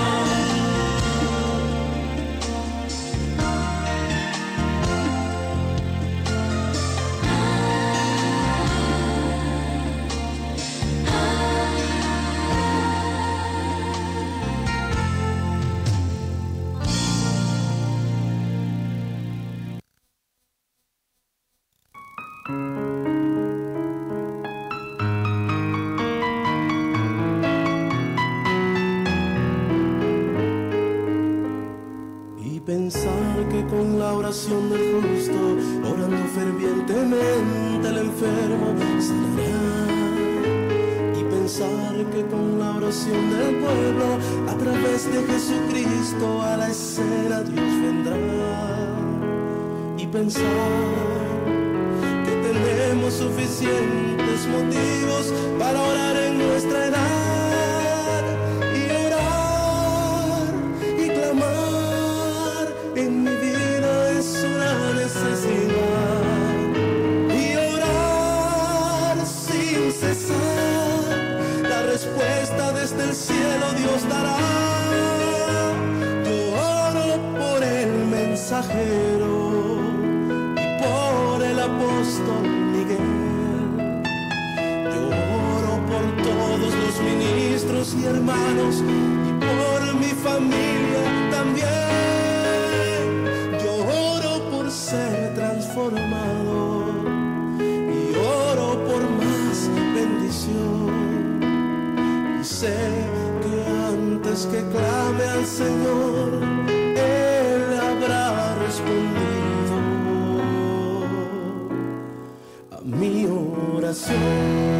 Pensar que con la oración del justo, orando fervientemente el enfermo sanará. Y pensar que con la oración del pueblo, a través de Jesucristo, a la escena Dios vendrá. Y pensar que tenemos suficientes motivos para orar en nuestra edad. Y orar y clamar en mi vida es una necesidad. Y orar sin cesar, la respuesta desde el cielo Dios dará. Yo oro por el mensajero y por el apóstol Miguel. Yo oro por todos los ministros y hermanos y por mi familia también. Ser transformado y oro por más bendición. Y sé que antes que clame al Señor, Él habrá respondido a mi oración.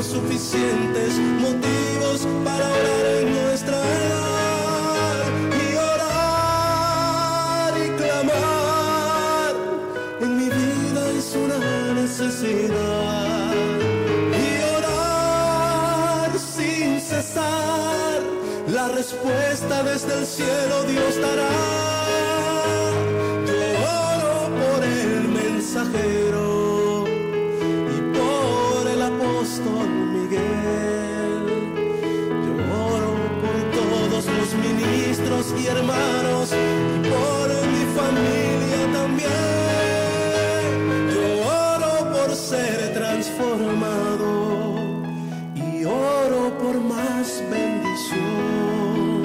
Suficientes motivos para orar en nuestra edad. Y orar y clamar en mi vida es una necesidad. Y orar sin cesar, la respuesta desde el cielo Dios dará. Yo oro por el mensajero y por el apóstol Miguel. Yo oro por todos los ministros y hermanos y por mi familia también. Yo oro por ser transformado y oro por más bendición.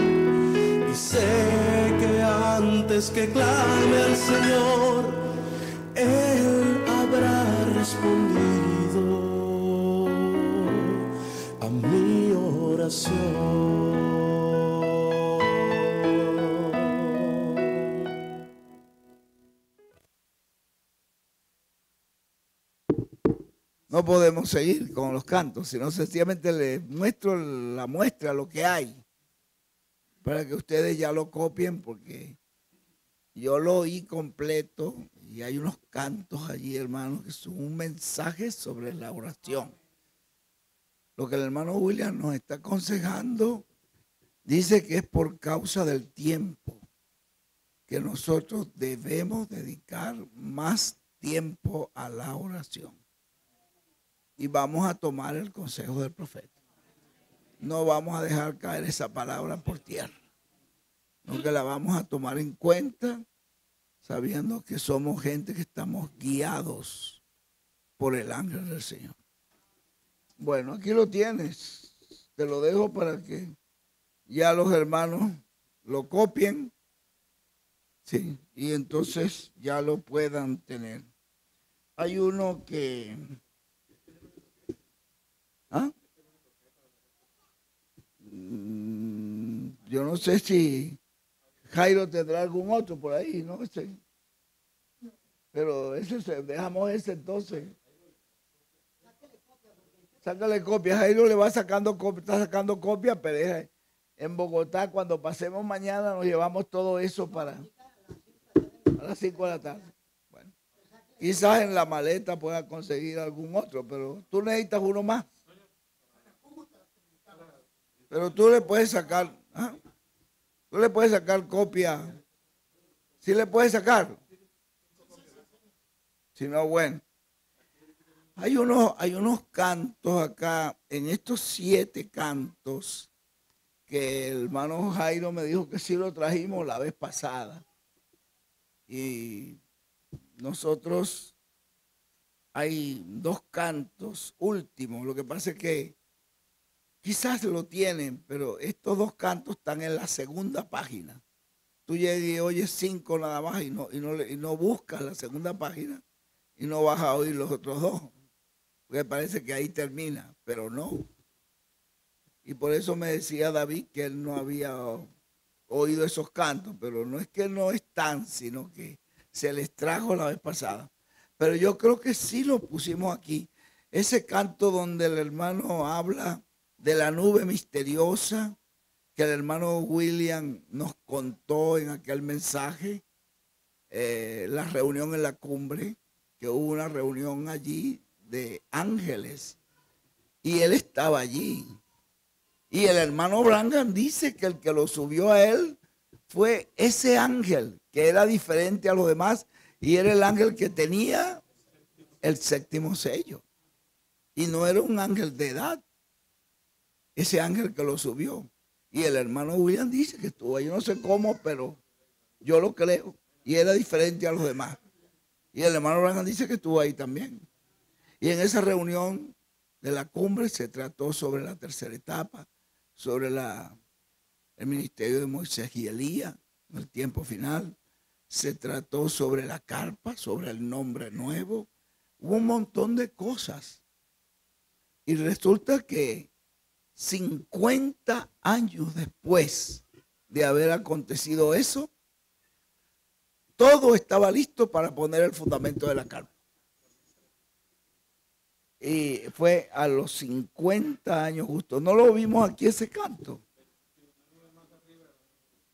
Y sé que antes que clame al Señor, Él habrá respondido a mi oración. No podemos seguir con los cantos, sino sencillamente les muestro la muestra, lo que hay, para que ustedes ya lo copien, porque yo lo oí completo y hay unos cantos allí, hermanos, que son un mensaje sobre la oración. Lo que el hermano William nos está aconsejando, dice que es por causa del tiempo que nosotros debemos dedicar más tiempo a la oración. Y vamos a tomar el consejo del profeta. No vamos a dejar caer esa palabra por tierra, sino que la vamos a tomar en cuenta, sabiendo que somos gente que estamos guiados por el ángel del Señor. Bueno, aquí lo tienes. te lo dejo para que ya los hermanos lo copien, sí, y entonces ya lo puedan tener. Hay uno que... ¿Ah? Yo no sé si Jairo tendrá algún otro por ahí, no sé. Pero dejamos ese entonces. Sácale copia. Jairo le va sacando copia, está sacando copia, pero en Bogotá, cuando pasemos mañana, nos llevamos todo eso para a las 5 de la tarde. Bueno, quizás en la maleta pueda conseguir algún otro, pero tú necesitas uno más. Pero tú le puedes sacar, ¿ah? Tú le puedes sacar copia. ¿Sí le puedes sacar? Si no, bueno. Hay unos cantos acá, en estos 7 cantos, que el hermano Jairo me dijo que sí lo trajimos la vez pasada. Y nosotros, hay 2 cantos últimos. Lo que pasa es que quizás lo tienen, pero estos 2 cantos están en la segunda página. Tú llegas y oyes 5 nada más y no buscas la segunda página y no vas a oír los otros 2. Porque parece que ahí termina, pero no. Y por eso me decía David que él no había oído esos cantos, pero no es que no están, sino que se les trajo la vez pasada. Pero yo creo que sí lo pusimos aquí. Ese canto donde el hermano habla de la nube misteriosa, que el hermano William nos contó en aquel mensaje, la reunión en la cumbre, que hubo una reunión allí de ángeles y él estaba allí, y el hermano Branham dice que el que lo subió a él fue ese ángel que era diferente a los demás y era el ángel que tenía el 7º sello y no era un ángel de edad, ese ángel que lo subió. Y el hermano William dice que estuvo ahí, yo no sé cómo, pero yo lo creo, y era diferente a los demás. Y el hermano Branham dice que estuvo ahí también. Y en esa reunión de la cumbre se trató sobre la tercera etapa, sobre el ministerio de Moisés y Elías en el tiempo final. Se trató sobre la carpa, sobre el nombre nuevo. Hubo un montón de cosas. Y resulta que 50 años después de haber acontecido eso, todo estaba listo para poner el fundamento de la carpa. Y fue a los 50 años justo. No lo vimos aquí ese canto.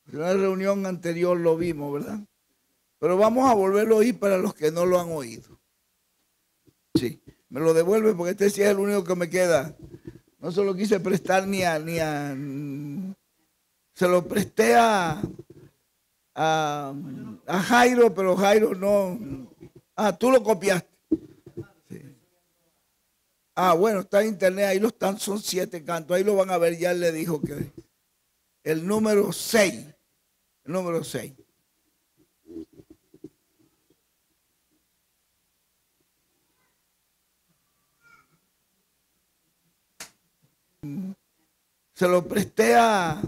En una reunión anterior lo vimos, ¿verdad? Pero vamos a volverlo a oír para los que no lo han oído. Sí, me lo devuelve porque este sí es el único que me queda. No se lo quise prestar se lo presté a Jairo, pero Jairo no. Ah, tú lo copiaste. Bueno, está en internet, ahí lo están, son 7 cantos, ahí lo van a ver, ya le dijo que el número 6, el número 6. Se lo presté a